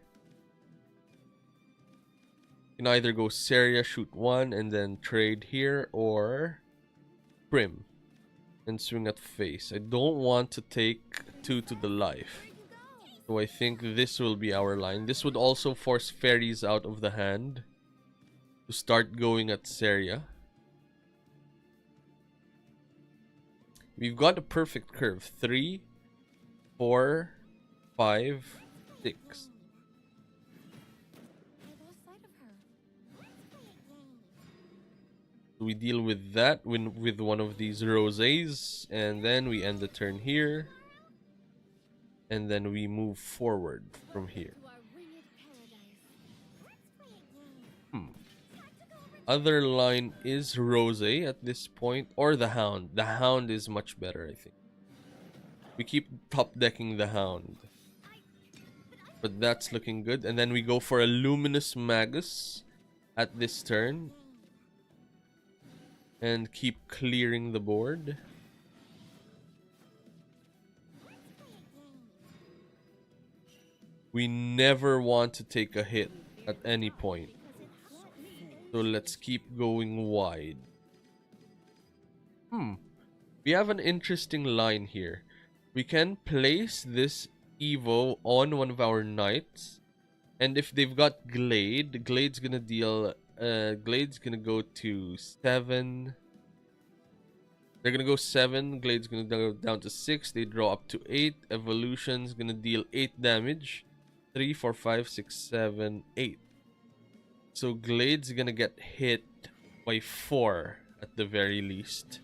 you can either go Seria, shoot 1, and then trade here, or Prim and swing at face. I don't want to take 2 to the life, so I think this will be our line. This would also force fairies out of the hand to start going at Seria. We've got a perfect curve. 3, 4, 5, 6. We deal with that with one of these roses, and then we end the turn here, and then we move forward from here. other line is Rose at this point, or the Hound. The Hound is much better, I think. We keep top decking the Hound, but that's looking good. And then we go for a Luminous Magus at this turn and keep clearing the board. We never want to take a hit at any point, so let's keep going wide. We have an interesting line here. We can place this Evo on one of our knights, and if they've got Glade, Glade's gonna deal. Glade's gonna go to 7. They're gonna go 7. Glade's gonna go down to 6. They draw up to 8. Evolution's gonna deal 8 damage. 3, 4, 5, 6, 7, 8. So Glade's gonna get hit by 4 at the very least,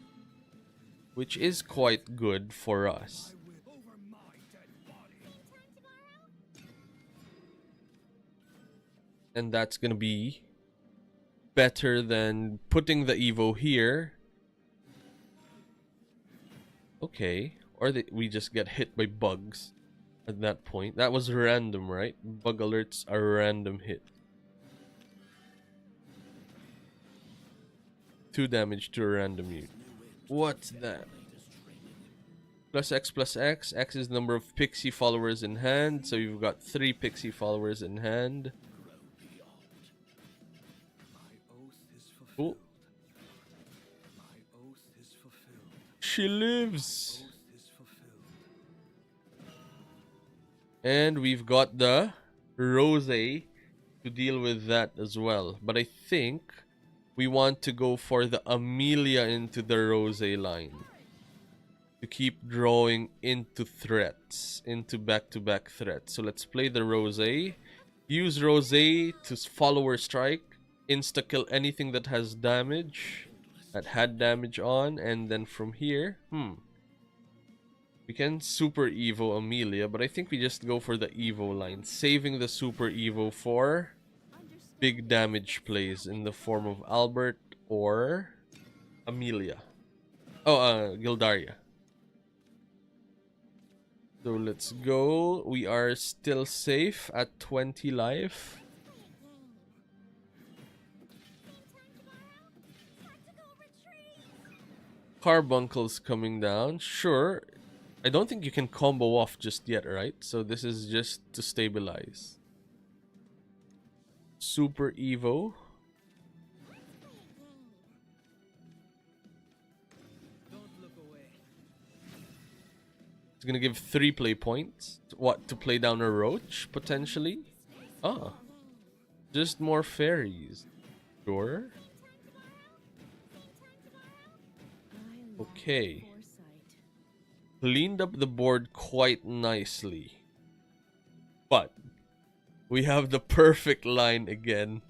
which is quite good for us. And that's gonna be better than putting the Evo here. Okay, or we just get hit by bugs at that point. That was random, right? Bug alerts are random hit. 2 damage to a random unit. What's that? Plus X plus X. X is the number of pixie followers in hand. So you've got 3 pixie followers in hand. Cool. She lives. And we've got the Rose to deal with that as well. But I think we want to go for the Amelia into the Rose line to keep drawing into threats, into back-to-back threats. So let's play the Rose. Use Rose to follower strike, insta-kill anything that has damage, that had damage on, and then from here, we can Super Evo Amelia, but I think we just go for the Evo line, saving the Super Evo for big damage plays in the form of Albert or Amelia. Gildaria. So let's go. We are still safe at 20 life. Carbuncle's coming down. Sure. I don't think you can combo off just yet, right? So this is just to stabilize. Super Evo. It's gonna give 3 play points. What, to play down a roach, potentially? Ah. Just more fairies. Sure. Okay. Cleaned up the board quite nicely. But we have the perfect line again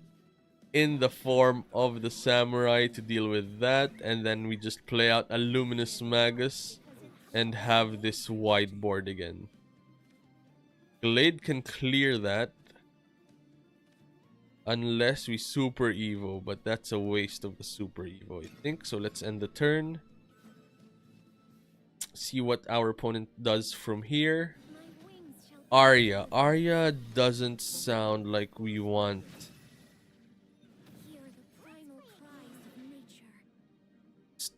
in the form of the samurai to deal with that, and then we just play out a Luminous Magus and have this wide board again. Glade can clear that unless we Super Evo, but that's a waste of the Super Evo, I think. So let's end the turn. See what our opponent does from here. Arya. Arya doesn't sound like we want.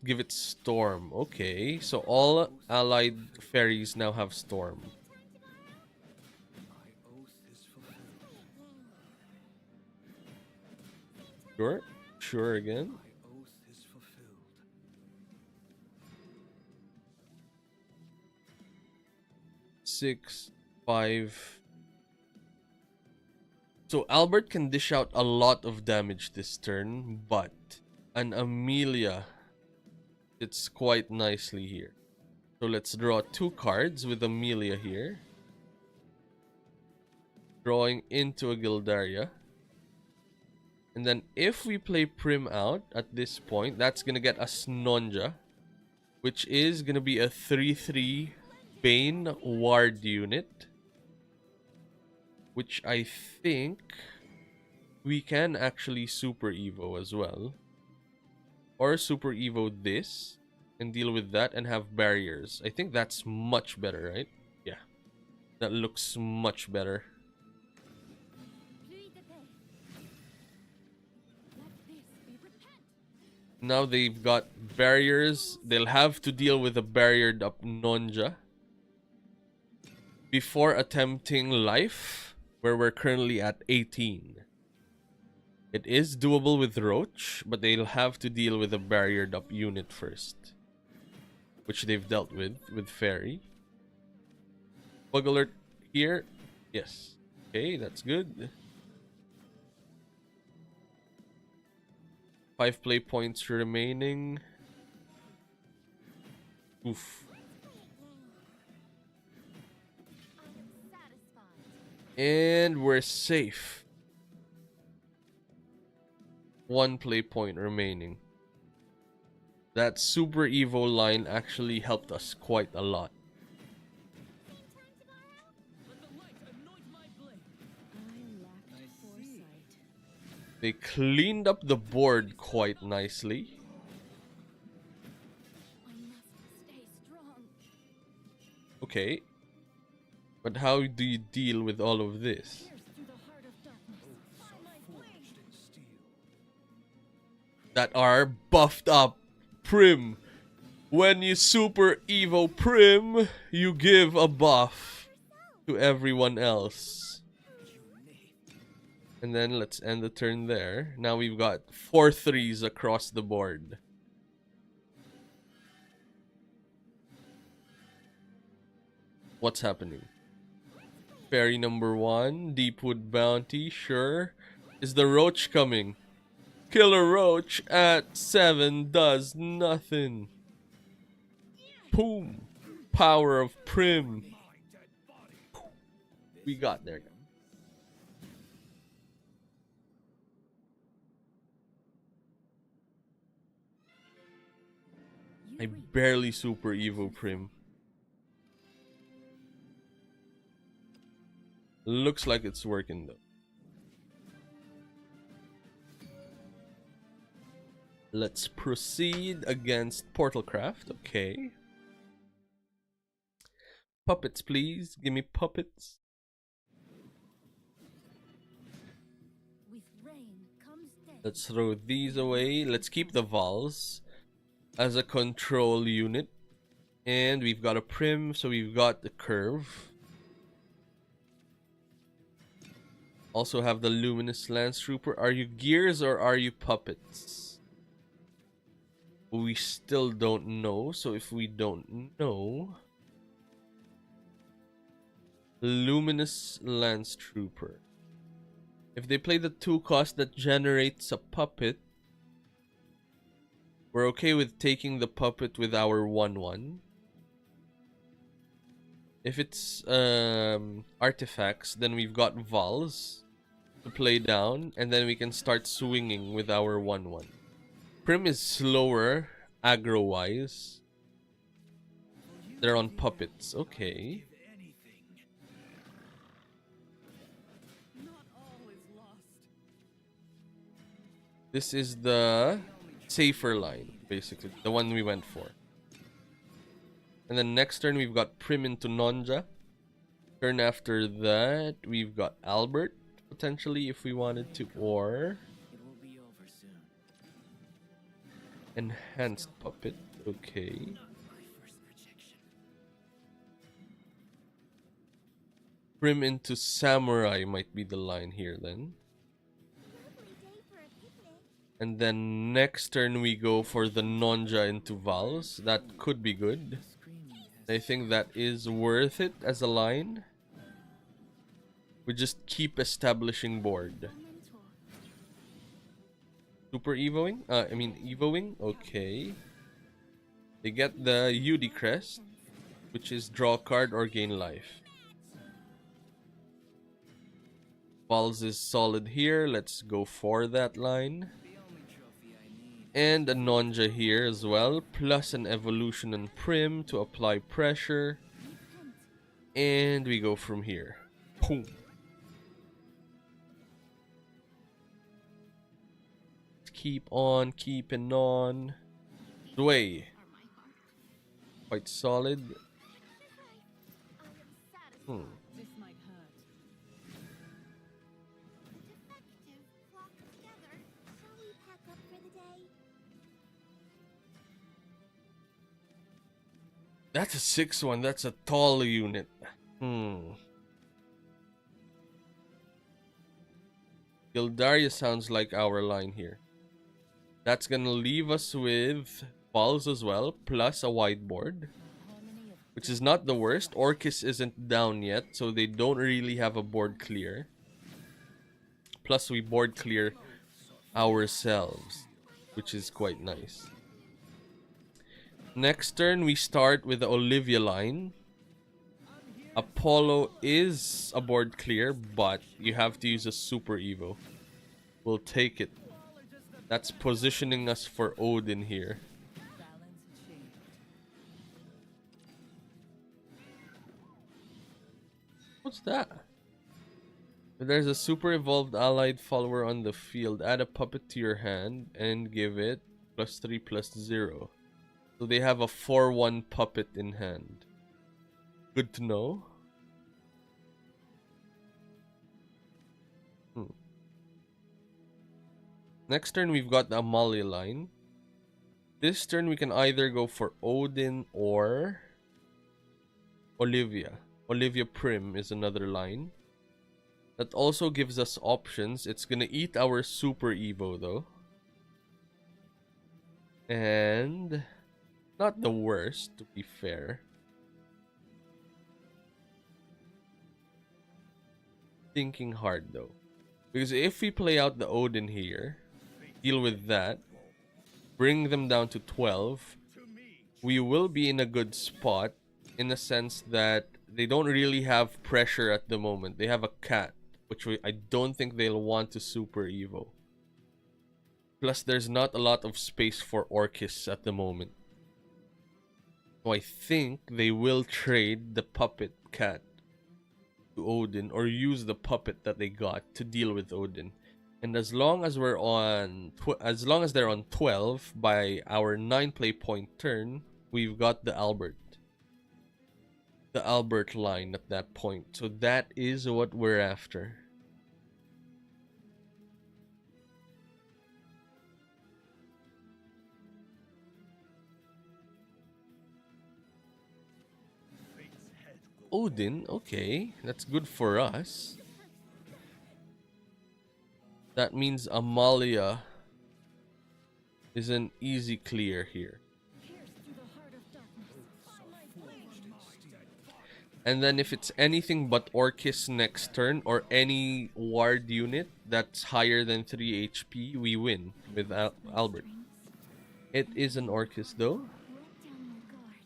Give it Storm. Okay, so all allied fairies now have Storm. Sure. Sure again. 6, 5. So Albert can dish out a lot of damage this turn, but an Amelia, it's quite nicely here. So let's draw 2 cards with Amelia here. Drawing into a Gildaria. And then if we play Prim out at this point, that's going to get us Nonja, which is going to be a 3/3 Bane Ward unit, which I think we can actually Super Evo as well. Or Super Evo this and deal with that and have barriers. I think that's much better, right? Yeah. That looks much better. Pluie de paix. Let this be repent. Now they've got barriers. They'll have to deal with a barriered up Nonja before attempting life, where we're currently at 18. It is doable with Roach, but they'll have to deal with a barriered up unit first, which they've dealt with Fairy. Bug alert here. Yes. Okay, that's good. 5 play points remaining. Oof. I am satisfied. And we're safe. 1 play point remaining. That Super Evo line actually helped us quite a lot. Let the light anoint my blade. I lacked foresight. They cleaned up the board quite nicely. I must stay strong. Okay. But how do you deal with all of this? Pierce through the heart of darkness. By my blade. Forged in steel. That are buffed up. Prim. When you Super Evo Prim, you give a buff to everyone else. And then let's end the turn there. Now we've got 4 3s across the board. What's happening? Fairy number 1, Deepwood Bounty, sure. Is the Roach coming? Killer Roach at 7 does nothing. Boom. Power of Prim. We got there. I barely Super Evo Prim. Looks like it's working though. Let's proceed against Portalcraft. Okay. Puppets, please. Give me puppets. With rain comes death. Let's throw these away. Let's keep the Vals as a control unit. And we've got a Prim, so we've got the Curve. Also have the Luminous Lance Trooper. Are you gears or are you puppets? We still don't know, so if we don't know... Luminous Lance Trooper. If they play the 2 cost that generates a puppet, we're okay with taking the puppet with our 1/1. If it's artifacts, then we've got Vals to play down, and then we can start swinging with our 1/1. Prim is slower, aggro-wise. They're on puppets, okay. Not all is lost. This is the safer line, basically, the one we went for. And then next turn we've got Prim into Nonja. Turn after that we've got Albert, potentially, if we wanted to, or It will be over soon. Enhanced Puppet, okay. Not my first rejection. Prim into Samurai might be the line here then. Lovely day for a picnic. And then next turn we go for the Nonja into Vals. That could be good. Screaming has I think that is worth it as a line. We just keep establishing board. A mentor. Super Evoing? Evoing? Okay. They get the UD Crest, which is draw a card or gain life. Balls is solid here. Let's go for that line. the only trophy I need. And a Nonja here as well, plus an evolution and Prim to apply pressure. And we go from here. Boom. keep on keeping on. Sway. Quite solid. Hmm. This might hurt. Defective flock together. Shall we pack up for the day? That's a 6-1. That's a tall unit. Gildaria sounds like our line here. That's gonna leave us with balls as well, plus a whiteboard, which is not the worst. Orcus isn't down yet, so they don't really have a board clear. Plus, we board clear ourselves, which is quite nice. Next turn, we start with the Olivia line. Apollo is a board clear, but you have to use a Super Evo. We'll take it. That's positioning us for Odin here. Balance achieved. What's that? If there's a super evolved allied follower on the field, add a puppet to your hand and give it +3/+0. So they have a 4/1 puppet in hand. Good to know. Next turn, we've got the Amalia line. This turn, we can either go for Odin or Olivia. Olivia Prim is another line. That also gives us options. It's gonna eat our Super Evo though. And not the worst, to be fair. Thinking hard though. Because if we play out the Odin here, deal with that, bring them down to 12, we will be in a good spot in the sense that they don't really have pressure at the moment. They have a cat, which I don't think they'll want to Super Evo. Plus, there's not a lot of space for Orcus at the moment. So I think they will trade the puppet cat to Odin or use the puppet that they got to deal with Odin. And as long as they're on 12 by our 9 play point turn, we've got the Albert line at that point. So that is what we're after. Odin, okay, that's good for us. That means Amalia is an easy clear here. And then if it's anything but Orcus next turn or any ward unit that's higher than 3 HP, we win with Albert. It is an Orcus though. Let down your guard.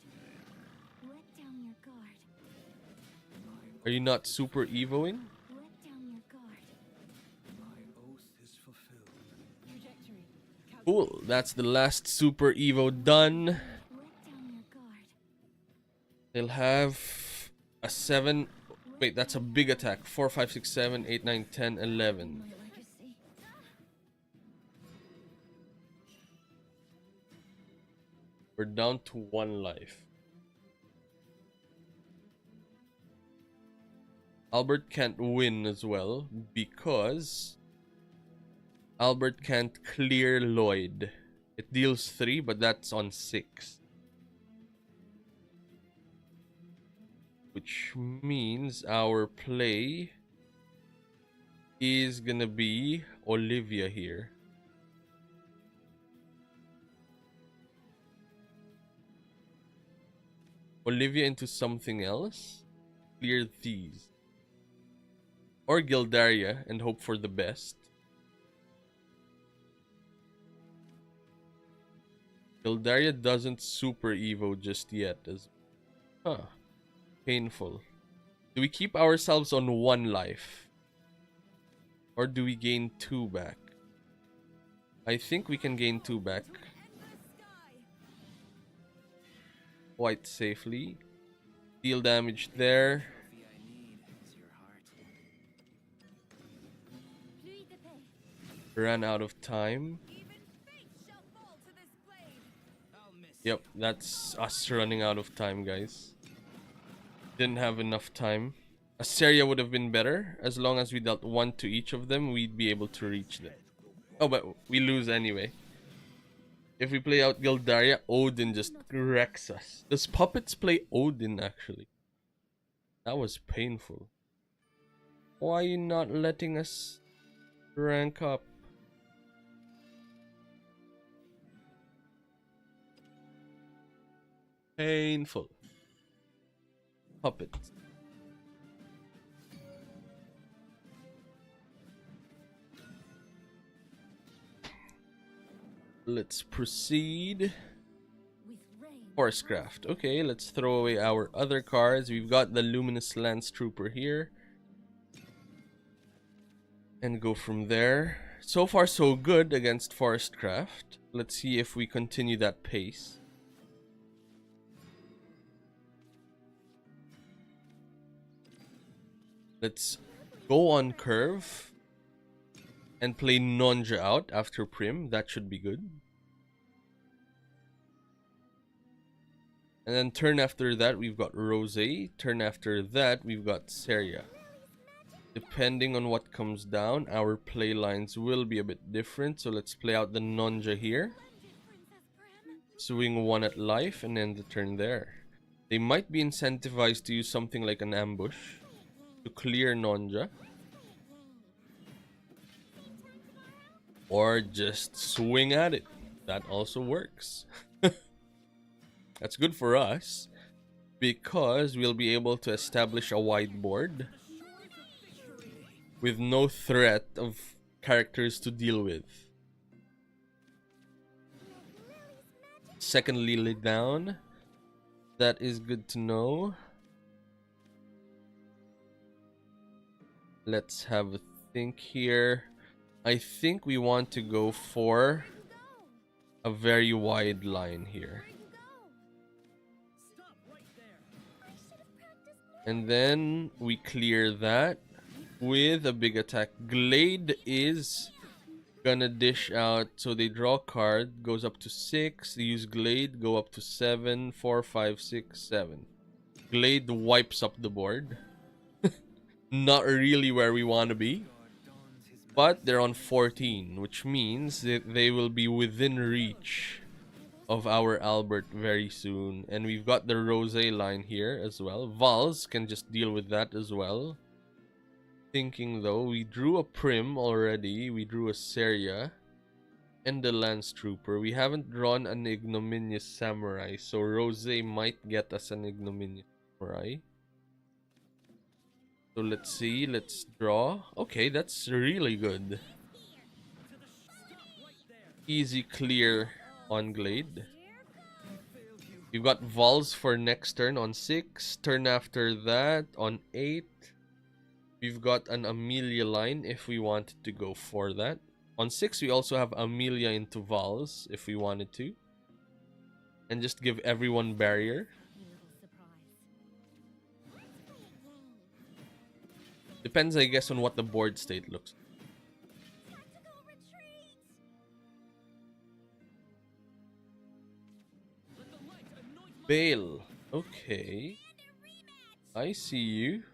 Let down your guard. Are you not Super Evoing? Let down your guard. My oath is fulfilled. Trajectory. Cool, that's the last Super Evo done. Let down your guard. They'll have a 7. Wait, that's a big attack. 4, 5, 6, 7, 8, 9, 10, 11. My legacy. We're down to 1 life. Albert can't win as well because Albert can't clear Lloyd. It deals 3, but that's on 6. Which means our play is gonna be Olivia here. Olivia into something else. Clear these. Or Gildaria and hope for the best. Gildaria doesn't Super Evo just yet. Painful. Do we keep ourselves on 1 life? Or do we gain 2 back? I think we can gain 2 back quite safely. Deal damage there. Trophy I need is your heart. Pluie de paix. Ran out of time. Even Yep, that's us running out of time, guys. Didn't have enough time. Asteria would have been better. As long as we dealt 1 to each of them, we'd be able to reach them. Oh, but we lose anyway. If we play out Gildaria, Odin just wrecks us. Does Puppets play Odin, actually? That was painful. Why are you not letting us rank up? Painful. Puppets. Let's proceed. Swordcraft. Okay, let's throw away our other cards. We've got the Luminous Lance Trooper here. And go from there. So far so good against Forestcraft. Let's see if we continue that pace. Let's go on curve and play Nonja out after Prim. That should be good. And then turn after that, we've got Rose. Turn after that, we've got Seria. Depending on what comes down, our play lines will be a bit different. So let's play out the Nonja here. Swing 1 at life and end the turn there. They might be incentivized to use something like an ambush to clear Nonja. Or just swing at it. That also works. That's good for us because we'll be able to establish a wide board with no threat of characters to deal with. Second Lily down. That is good to know. Let's have a think here. I think we want to go for a very wide line here. And then we clear that with a big attack. Glade is gonna dish out. So they draw a card, goes up to 6. They use Glade, go up to 7, 4, 5, 6, 7. Glade wipes up the board. Not really where we want to be. But they're on 14, which means that they will be within reach of our Albert very soon. And we've got the Rose line here as well. Vals can just deal with that as well. Thinking though, we drew a Prim already. We drew a Seria and the Lance Trooper. We haven't drawn an Ignominious Samurai, so Rose might get us an Ignominious Samurai. So let's see, let's draw. Okay, that's really good. Easy clear on Glade. We've got Vals for next turn on 6. Turn after that on 8. We've got an Amelia line if we wanted to go for that. On 6 we also have Amelia into Vals if we wanted to. And just give everyone barrier. Depends, I guess, on what the board state looks like. Bale. Okay. I see you.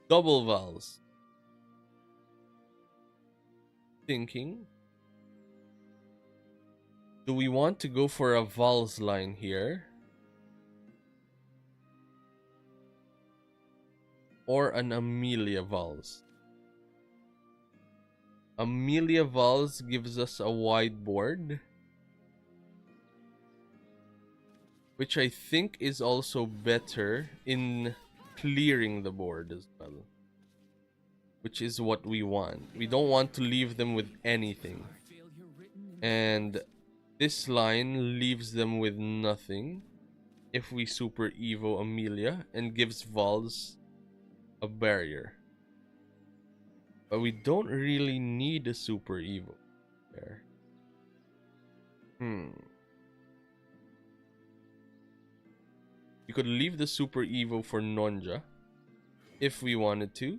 Double Vals. Thinking. Do we want to go for a Vals line here? Or an Amelia Vals? Amelia Vals gives us a wide board, which I think is also better in clearing the board as well, which is what we want. We don't want to leave them with anything, and this line leaves them with nothing if we Super Evo Amelia and gives Vals a barrier. But we don't really need a Super Evo there. We could leave the Super Evo for Nonja if we wanted to.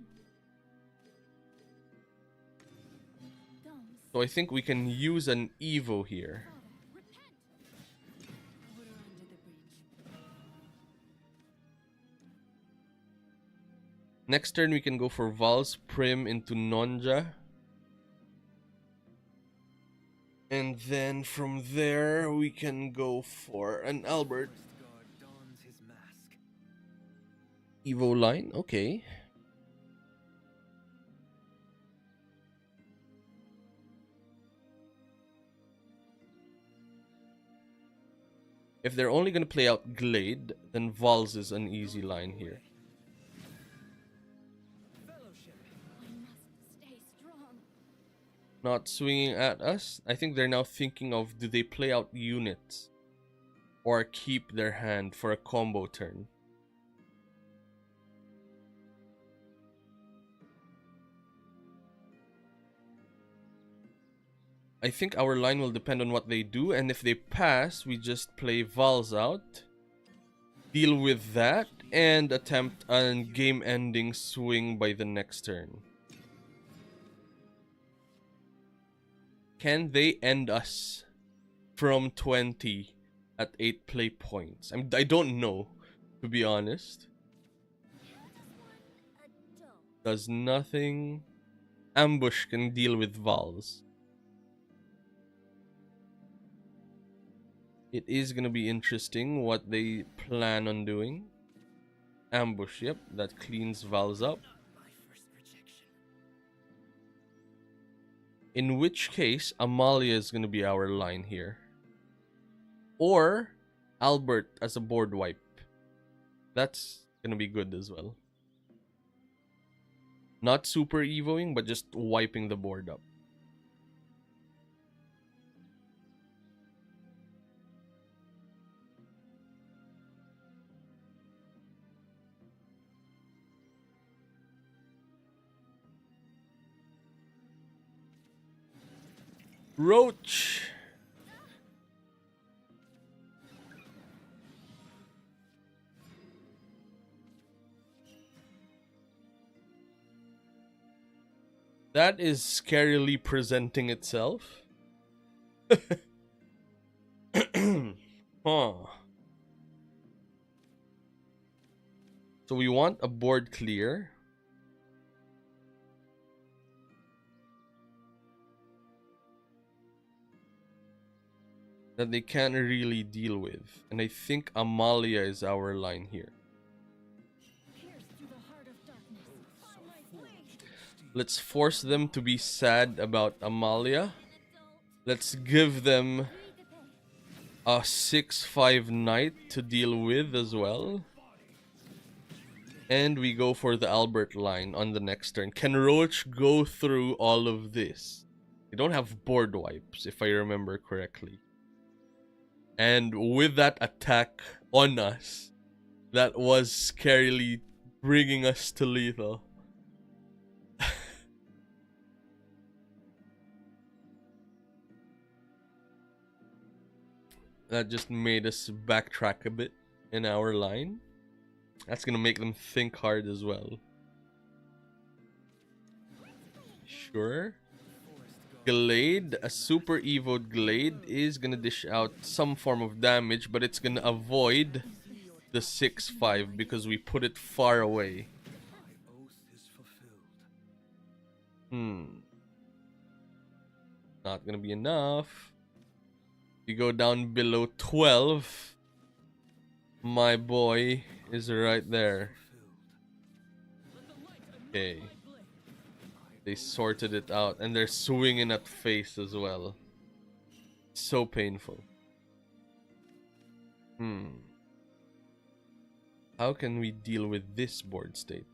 So I think we can use an Evo here. Next turn we can go for Val's Prim into Nonja. And then from there we can go for an Albert. Forest guard dons his mask. Evo line, okay. If they're only gonna play out Glade, then Val's is an easy line here. Fellowship. I must stay strong. Not swinging at us. I think they're now thinking of, do they play out units or keep their hand for a combo turn? I think our line will depend on what they do, and if they pass, we just play Vals out, deal with that, and attempt a game-ending swing by the next turn. Can they end us from 20 at 8 play points? I don't know, to be honest. Does nothing. Ambush can deal with Vals. It is gonna be interesting what they plan on doing. Ambush, yep, that cleans Vals up. My first rejection. In which case, Amalia is gonna be our line here. Or Albert as a board wipe. That's gonna be good as well. Not super evoing, but just wiping the board up. Roach! That is scarily presenting itself. Huh. So we want a board clear. That they can't really deal with. And I think Amalia is our line here. Pierce through the heart of darkness. On my blade. Let's force them to be sad about Amalia. Let's give them a 6/5 knight to deal with as well. And we go for the Albert line on the next turn. Can Roach go through all of this? They don't have board wipes, if I remember correctly. And with that attack on us, that was scarily bringing us to lethal. That just made us backtrack a bit in our line. That's gonna make them think hard as well. Sure. Glade, a super evoed Glade is gonna dish out some form of damage, but it's gonna avoid the 6/5 because we put it far away. My oath is fulfilled. Not gonna be enough. You go down below 12. My boy is right there. Okay. They sorted it out, and they're swinging at face as well. So painful. How can we deal with this board state?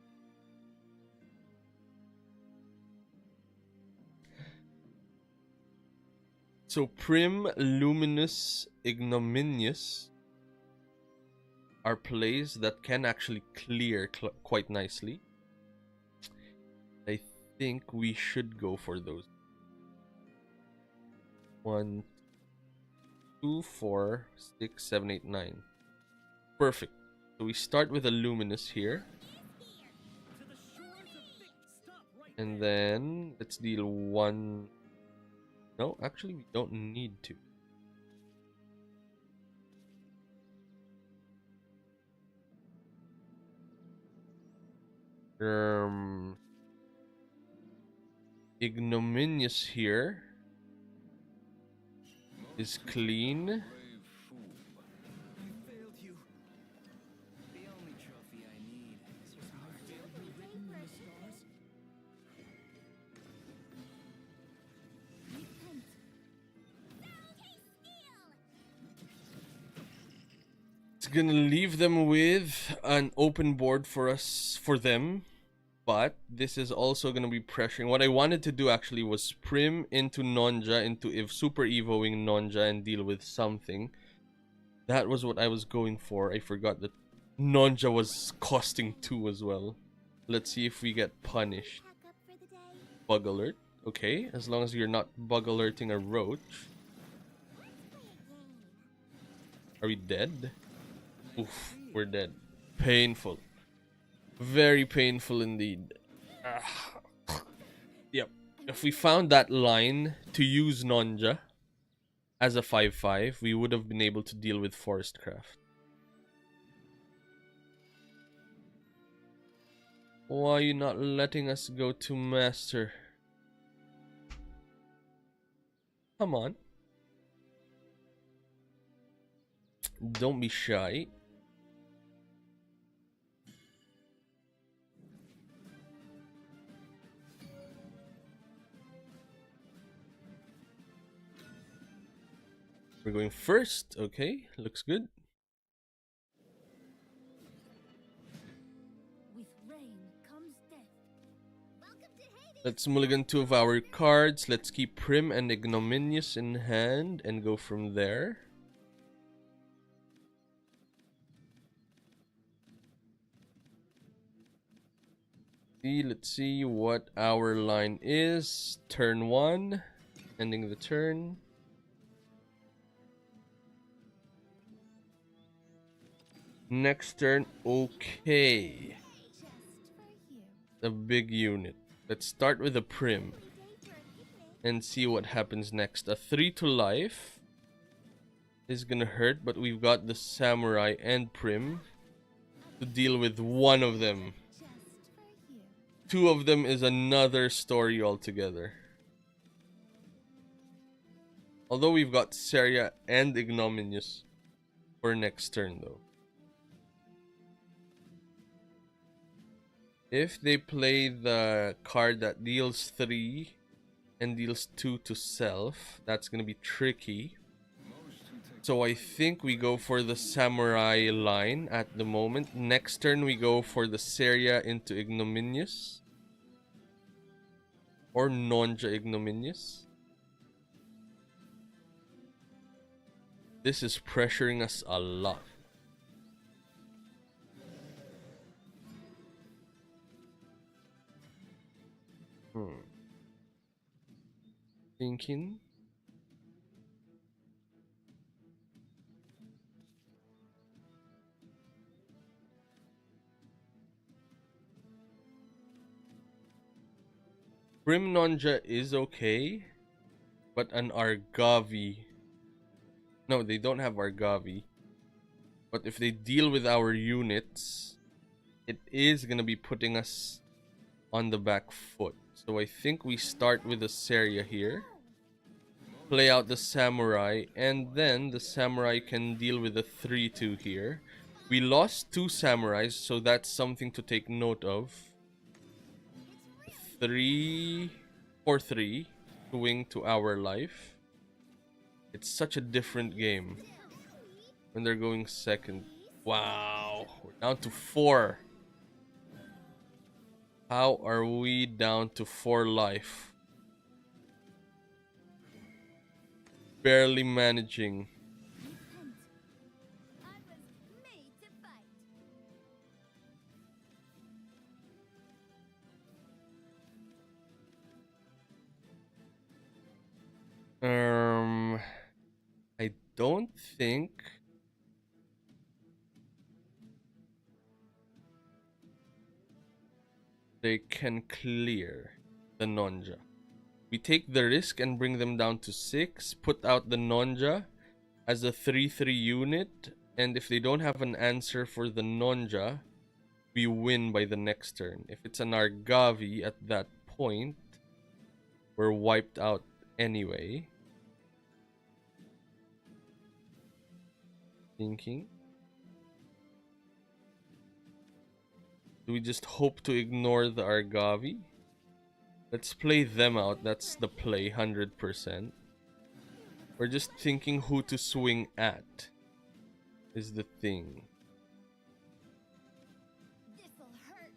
So Prim, Luminous, Ignominious are plays that can actually clear quite nicely. I think we should go for those. 1, 2, 4, 6, 7, 8, 9. Perfect. So we start with a Luminous here. And then let's deal 1. No, actually we don't need to. Ignominious here is clean. Brave fool. I failed you. The only trophy I need is your heart. Written in the stars. Repent. It's gonna leave them with an open board for them, but this is also gonna be pressuring. What I wanted to do actually was prim into Nonja into if super evoing Nonja and deal with something. That was what I was going for. I forgot that Nonja was costing 2 as well. Let's see if we get punished. Pack up for the day. Bug alert. Okay, as long as you're not bug alerting a roach. Play a game. Are we dead? Oof, we're dead. Painful. Very painful indeed. Yep. If we found that line to use Nonja as a 5/5, we would have been able to deal with Forestcraft. Why are you not letting us go to Master? Come on. Don't be shy. We're going first. Okay, looks good. With rain comes death. Welcome to Hades. Let's mulligan 2 of our cards. Let's keep Prim and Ignominious in hand and go from there. Let's see what our line is. Turn 1, ending the turn. Next turn, okay. Just for you. A big unit. Let's start with a Prim Day for a picnic. and see what happens next. A 3 to life is gonna hurt, but we've got the Samurai and Prim to deal with one of them. Just for you. 2 of them is another story altogether. Although we've got Seria and Ignominious for next turn though. If they play the card that deals 3 and deals 2 to self, that's gonna be tricky. So I think we go for the Samurai line at the moment. Next turn we go for the Seria into Ignominious. Or Nonja Ignominious. This is pressuring us a lot. Thinking. Prim Nonja is okay, but an Argavi. No, they don't have Argavi. But if they deal with our units, it is gonna be putting us on the back foot. So I think we start with the Seria here. Play out the Samurai, and then the Samurai can deal with the 3-2 here. We lost 2 Samurais, so that's something to take note of. 3 or 3 going to our life. It's such a different game when they're going second. Wow, we're down to 4. How are we down to 4 life? Barely managing. Repent. I was made to fight. I don't think they can clear the Nonja. We take the risk and bring them down to 6, put out the Nonja as a 3-3 unit, and if they don't have an answer for the Nonja, we win by the next turn. If it's an Argavi at that point, we're wiped out anyway. Thinking. Do we just hope to ignore the Argavi? Let's play them out. That's the play, 100%. We're just thinking who to swing at is the thing. This'll hurt.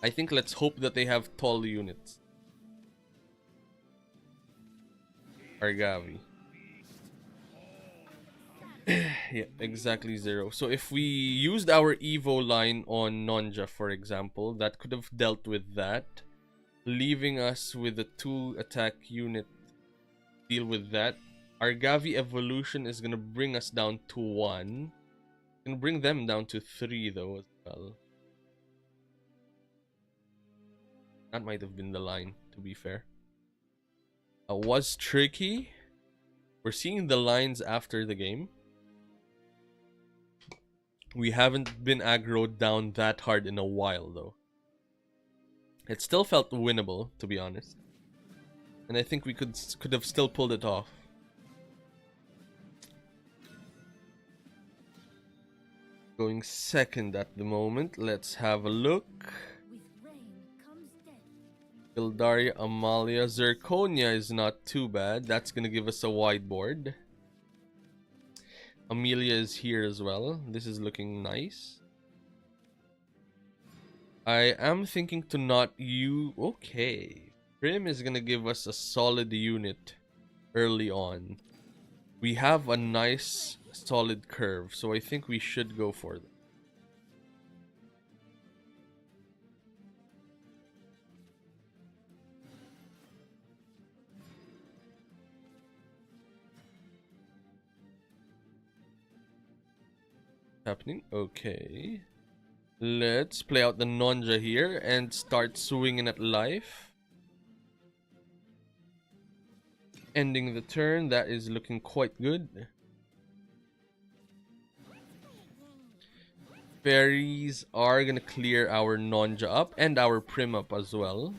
I think let's hope that they have tall units. Argavi. Yeah, exactly 0. So if we used our Evo line on Nonja, for example, that could have dealt with that, leaving us with a 2 attack unit deal with that. Argavi evolution is gonna bring us down to 1. Gonna bring them down to 3 though as well. That might have been the line, to be fair. Was tricky. We're seeing the lines after the game. We haven't been aggroed down that hard in a while though. It still felt winnable, to be honest. And I think we could have still pulled it off. Going second at the moment. Let's have a look. With rain comes death. Gildaria, Amalia, Zirconia is not too bad. That's gonna give us a wide board. Amelia is here as well. This is looking nice. I am thinking to not use... Okay. Prim is gonna give us a solid unit early on. We have a nice solid curve, so I think we should go for them. Happening? Okay. Let's play out the Nonja here and start swinging at life. Ending the turn. That is looking quite good. Fairies are gonna clear our Nonja up and our Prim up as well.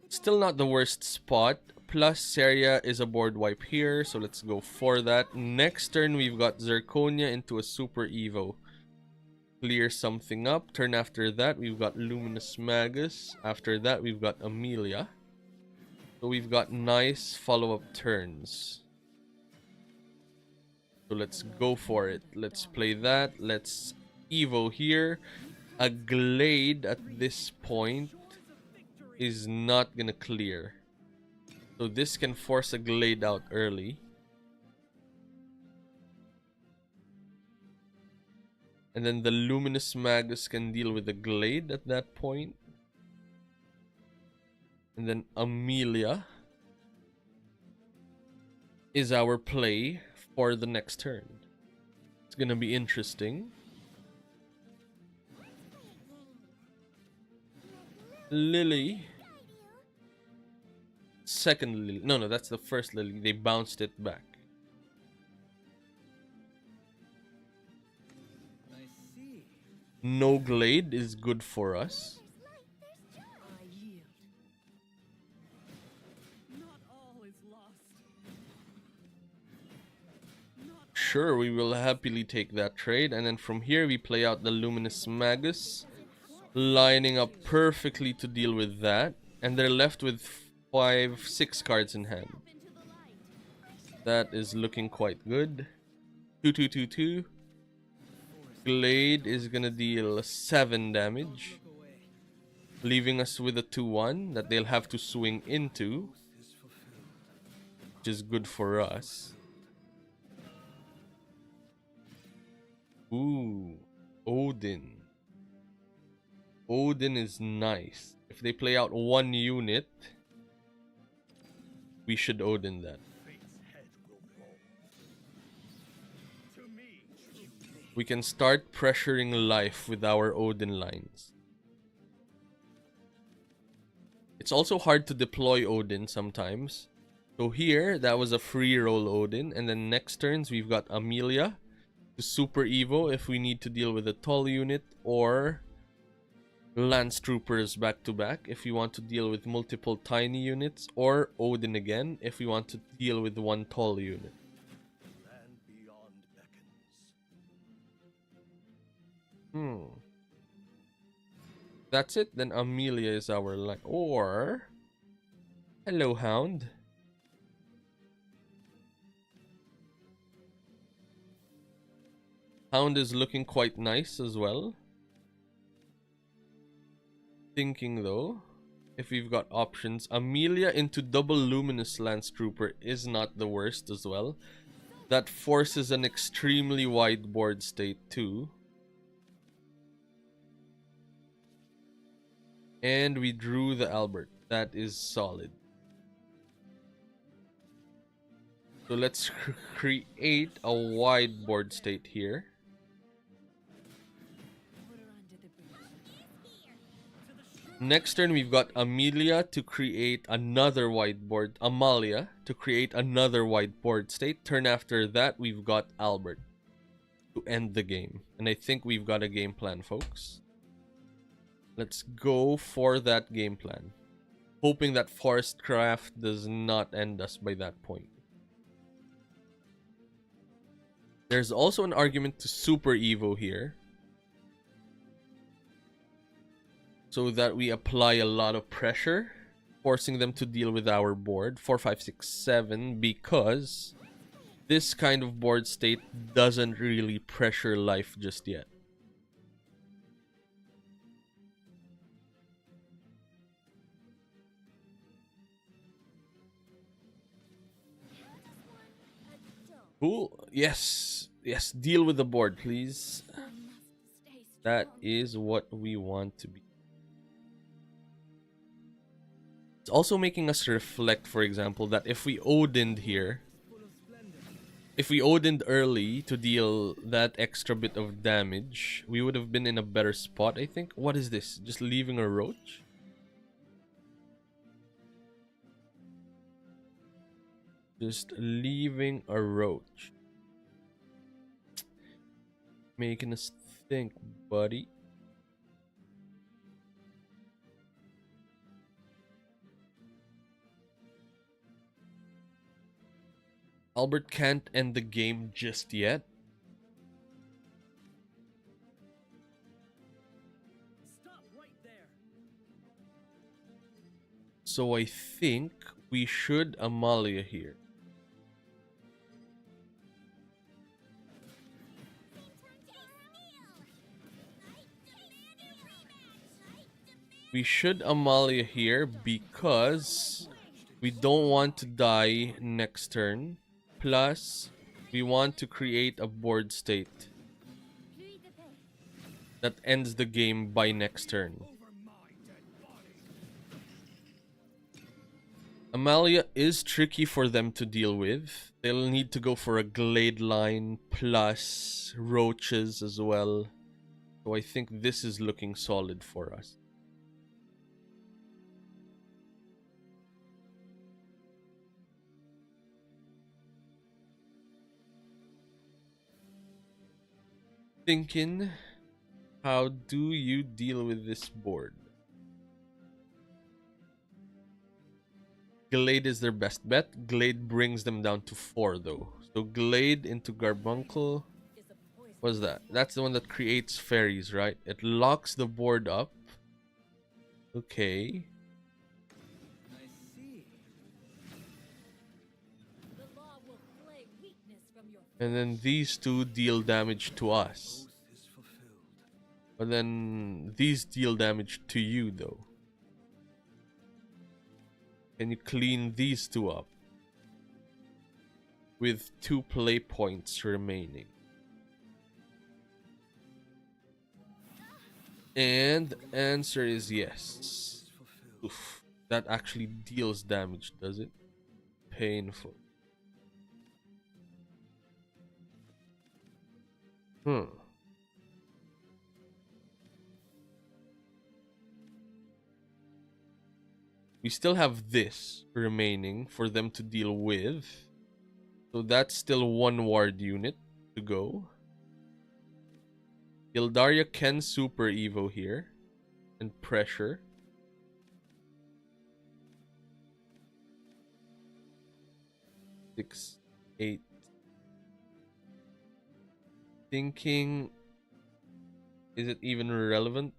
Still not the worst spot. Plus Seria is a board wipe here, so let's go for that. Next turn we've got Zirconia into a Super Evo. Clear something up. Turn after that we've got Luminous Magus. After that we've got Amelia. So we've got nice follow-up turns. So let's go for it. Let's play that. Let's Evo here. A Glade at this point is not gonna clear. So this can force a Glade out early. And then the Luminous Magus can deal with the Glade at that point. And then Amelia is our play for the next turn. It's gonna be interesting. Lily. Second Lily. No, that's the first Lily. They bounced it back. I see. No Glade is good for us. I yield. Not all is lost. Sure, we will happily take that trade. And then from here we play out the Luminous Magus, lining up perfectly to deal with that. And they're left with 6 cards in hand. That is looking quite good. 2/2/2/2. Glade is gonna deal 7 damage, leaving us with a 2/1 that they'll have to swing into, which is good for us. Ooh, Odin. Odin is nice. If they play out 1 unit, we should Odin that. We can start pressuring life with our Odin lines. It's also hard to deploy Odin sometimes. So here, that was a free roll Odin. And then next turns, we've got Amelia. to Super Evo if we need to deal with a tall unit, or Lance Troopers back to back if we want to deal with multiple tiny units, or Odin again if we want to deal with one tall unit. Land beyond beckons. That's it. Then Amelia is our line. Or hello, Hound. Hound is looking quite nice as well. Thinking though, if we've got options, Amelia into double luminous Lance Trooper is not the worst as well. That forces an extremely wide board state too. And we drew the Albert. That is solid. So let's create a wide board state here. Next turn, we've got Amelia to create another whiteboard. Amalia to create another whiteboard state. Turn after that, we've got Albert to end the game. And I think we've got a game plan, folks. Let's go for that game plan. Hoping that Swordcraft does not end us by that point. There's also an argument to Super Evo here, so that we apply a lot of pressure, forcing them to deal with our board 4, 5, 6, 7, because this kind of board state doesn't really pressure life just yet. Cool. Yes. Yes. Deal with the board, please. That is what we want to be. It's also making us reflect, for example, that if we Odin'd here, if we Odin'd early to deal that extra bit of damage, we would have been in a better spot, I think. What is this? Just leaving a roach? Just leaving a roach. Making us think, buddy. Albert can't end the game just yet. Stop right there. So I think we should Amalia here. We should Amalia here because we don't want to die next turn. Plus, we want to create a board state that ends the game by next turn. Amalia is tricky for them to deal with. They'll need to go for a Glade line plus roaches as well. So I think this is looking solid for us. Thinking, how do you deal with this board? Glade is their best bet. Glade brings them down to 4 though. So Glade into Garbuncle. What's that? That's the one that creates fairies, right? It locks the board up. Okay. I see. And then these two deal damage to us. Oath is fulfilled. But then these deal damage to you though. Can you clean these two up? With 2 play points remaining. And the answer is yes. Oof. That actually deals damage, does it? Painful. We still have this remaining for them to deal with. So that's still 1 ward unit to go. Gildaria can super evo here and pressure. Six, eight. Thinking, is it even relevant?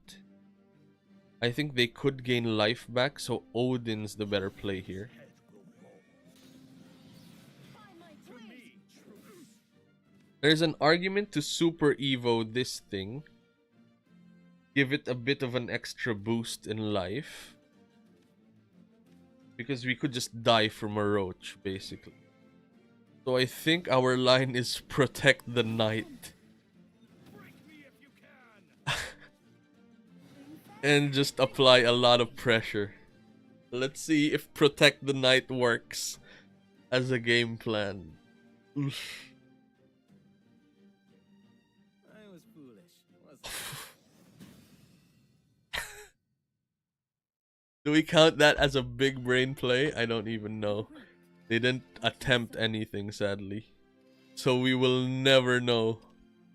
I think they could gain life back, so Odin's the better play here. There's an argument to super evo this thing. Give it a bit of an extra boost in life. Because we could just die from a roach, basically. So I think our line is protect the knight. And just apply a lot of pressure. Let's see if protect the knight works as a game plan. Oof. I was foolish, wasn't I? Do we count that as a big brain play? I don't even know. They didn't attempt anything, sadly. So we will never know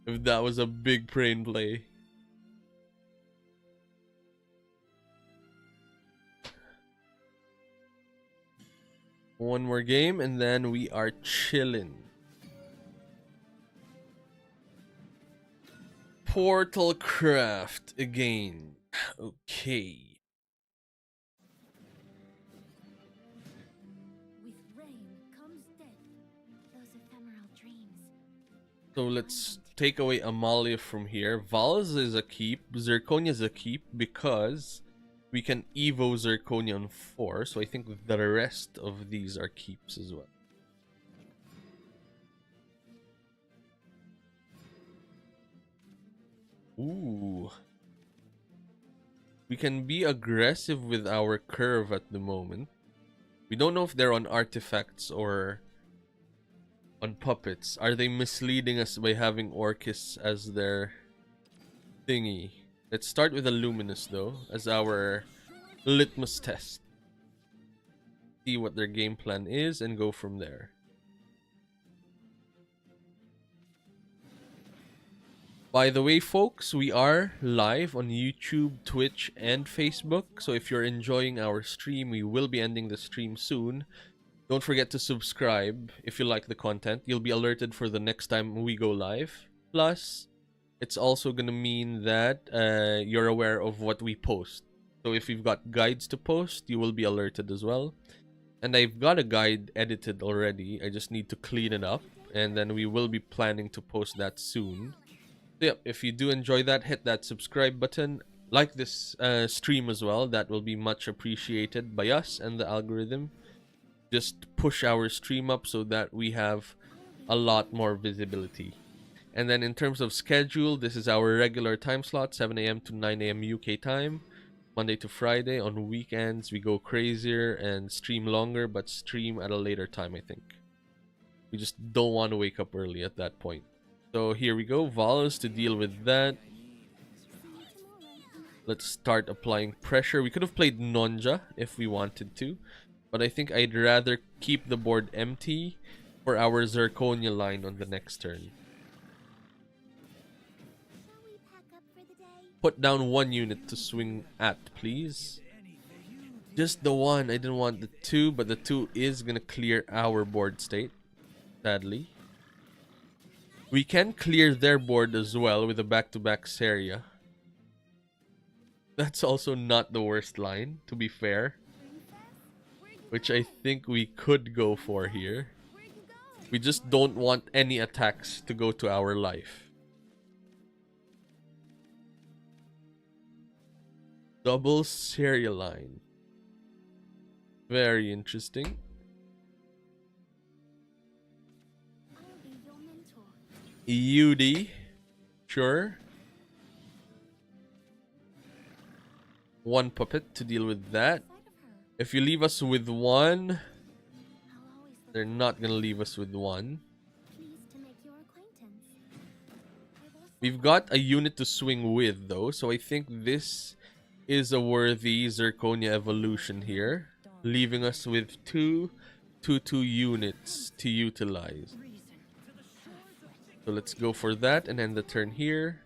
if that was a big brain play. One more game and then we are chilling. Portal craft again. Okay. With rain comes death. Those ephemeral dreams. So let's take away Amalia from here. Val's is a keep. Zirconia is a keep because we can evo Zirconia on 4. So I think the rest of these are keeps as well. Ooh. We can be aggressive with our curve at the moment. We don't know if they're on artifacts or on puppets. Are they misleading us by having Orcus as their thingy? Let's start with a Luminous though as our litmus test. See what their game plan is and go from there. By the way, folks, we are live on YouTube, Twitch, and Facebook. So if you're enjoying our stream, we will be ending the stream soon. Don't forget to subscribe if you like the content. You'll be alerted for the next time we go live. Plus, it's also going to mean that you're aware of what we post. So if you've got guides to post, you will be alerted as well. And I've got a guide edited already. I just need to clean it up. And then we will be planning to post that soon. So yep, if you do enjoy that, hit that subscribe button. Like this stream as well. That will be much appreciated by us and the algorithm. Just push our stream up so that we have a lot more visibility. And then in terms of schedule, this is our regular time slot, 7 a.m. to 9 a.m. UK time. Monday to Friday. On weekends, we go crazier and stream longer, but stream at a later time, I think. We just don't want to wake up early at that point. So here we go, Valas to deal with that. Let's start applying pressure. We could have played Nonja if we wanted to, but I think I'd rather keep the board empty for our Zirconia line on the next turn. Shall we pack up for the day? Put down 1 unit to swing at, please. Just the 1. I didn't want the 2, but the 2 is gonna clear our board state, sadly. We can clear their board as well with a back-to-back Seria. That's also not the worst line, to be fair. Which I think we could go for here. We just don't want any attacks to go to our life. Double Seria line. Very interesting. I'll be your mentor. UD, sure. 1 puppet to deal with that. If you leave us with 1, I'll always look they're not gonna leave us with 1. pleased to make your acquaintance. I've also We've got a unit to swing with though, so I think this is a worthy Zirconia evolution here, leaving us with 2 units to utilize. So let's go for that and end the turn here.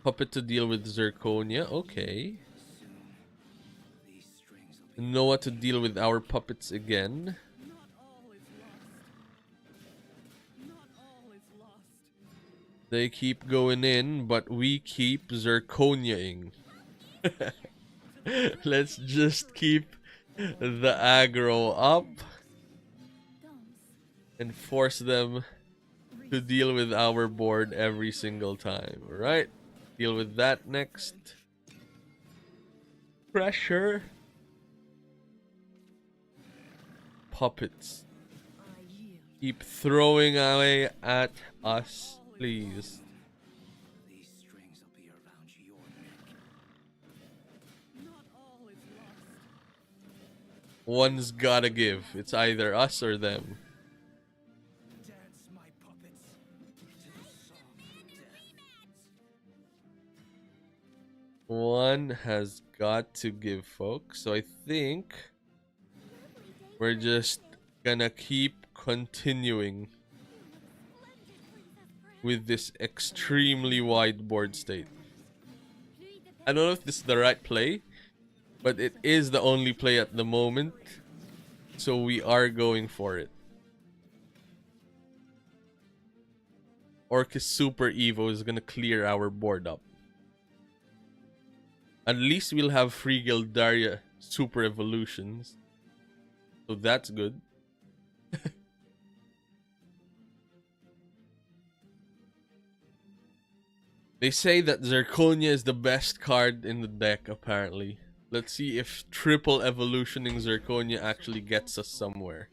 Puppet to deal with Zirconia. Okay. Soon, these strings will be Noah to deal with our puppets again. Not all is lost. Not all is lost. They keep going in, but we keep Zirconiaing. Let's just keep the aggro up and force them to deal with our board every single time. Alright, deal with that next. Pressure. Puppets. I yield. Keep throwing away at us, please. these strings will be around your neck. Not all is lost. One's gotta give. It's either us or them. Dance, my puppets, to the song of death. One has got to give, folks. So I think we're just gonna keep continuing with this extremely wide board state. I don't know if this is the right play, but it is the only play at the moment, so we are going for it. Orcus Super Evo is gonna clear our board up. At least we'll have free Gildaria Super Evolutions, so that's good. They say that Zirconia is the best card in the deck, apparently. Let's see if triple evolutioning Zirconia actually gets us somewhere.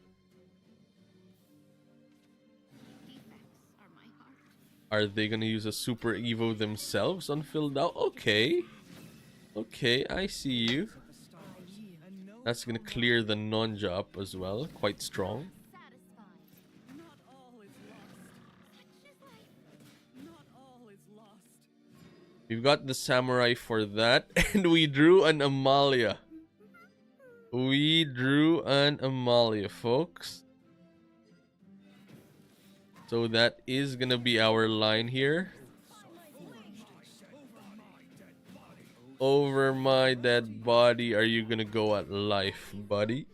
Are they gonna use a Super Evo themselves on filled out? Okay. Okay, I see you. That's gonna clear the Nonja up as well. Quite strong. Not all is lost. Not all is lost. We've got the Samurai for that. And we drew an Amalia. We drew an Amalia, folks. So that is gonna be our line here. Over my dead body, are you gonna go at life, buddy?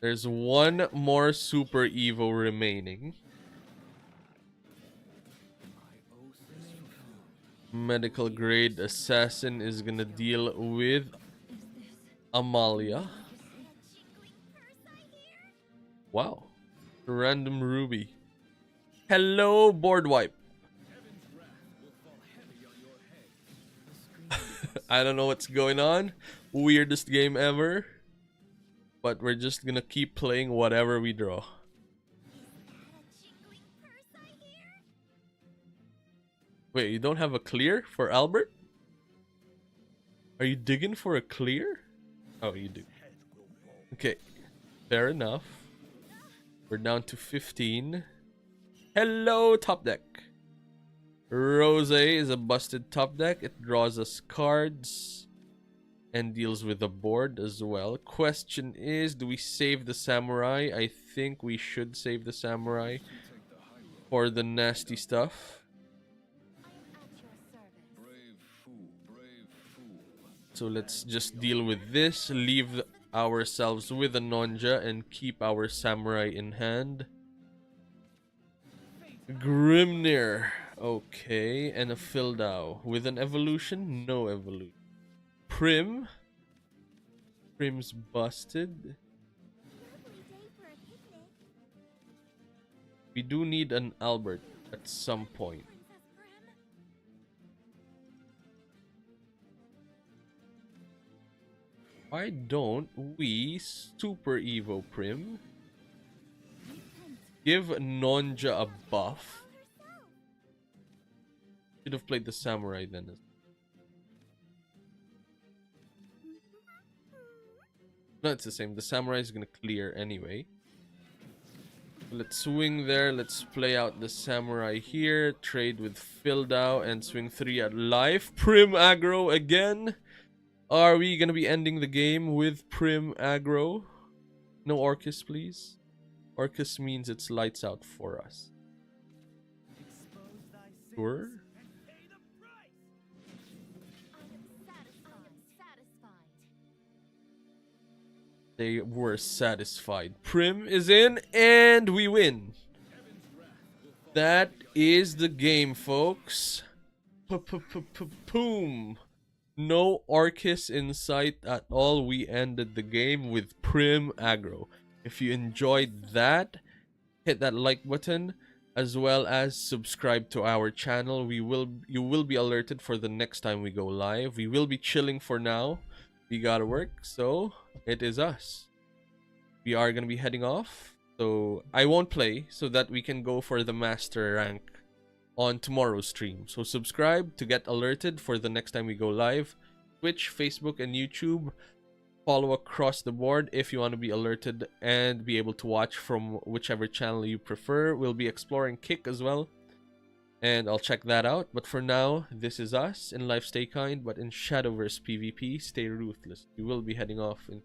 There's one more Super Evo remaining. Medical grade assassin is gonna deal with Amalia. Wow. Random ruby. Hello, board wipe. I don't know what's going on. Weirdest game ever. But we're just gonna keep playing whatever we draw. Wait, you don't have a clear for Albert? Are you digging for a clear? Oh, you do. Okay, fair enough. We're down to 15. Hello, top deck. Rose is a busted top deck. It draws us cards and deals with the board as well. Question is, do we save the Samurai? I think we should save the Samurai for the nasty stuff. So let's just deal with this, leave ourselves with a Nonja and keep our Samurai in hand. Grimnir. Okay, and a Fildau. With an evolution? No evolution. Prim. Prim's busted. We do need an Albert at some point. Why don't we Super Evo Prim? Give Nonja a buff. Should have played the Samurai then. No, it's the same. The Samurai is gonna clear anyway. Let's swing there. Let's play out the Samurai here. Trade with Fildau and swing 3 at life. Prim aggro again. Are we gonna be ending the game with Prim aggro? No Orcus, please. Orcus means it's lights out for us. Sure. They were satisfied. Prim is in, and we win. That is the game, folks. Boom. No Arcus in sight at all. We ended the game with Prim aggro. If you enjoyed that, hit that like button as well as subscribe to our channel. You will be alerted for the next time we go live. We will be chilling for now. We gotta work, so it is us. We are gonna be heading off. So I won't play so that we can go for the master rank on tomorrow's stream. So subscribe to get alerted for the next time we go live. Twitch, Facebook, and YouTube. Follow across the board if you want to be alerted and be able to watch from whichever channel you prefer. We'll be exploring Kick as well, and I'll check that out. But for now, this is us. In life, stay kind, but in Shadowverse PvP, stay ruthless. We will be heading off in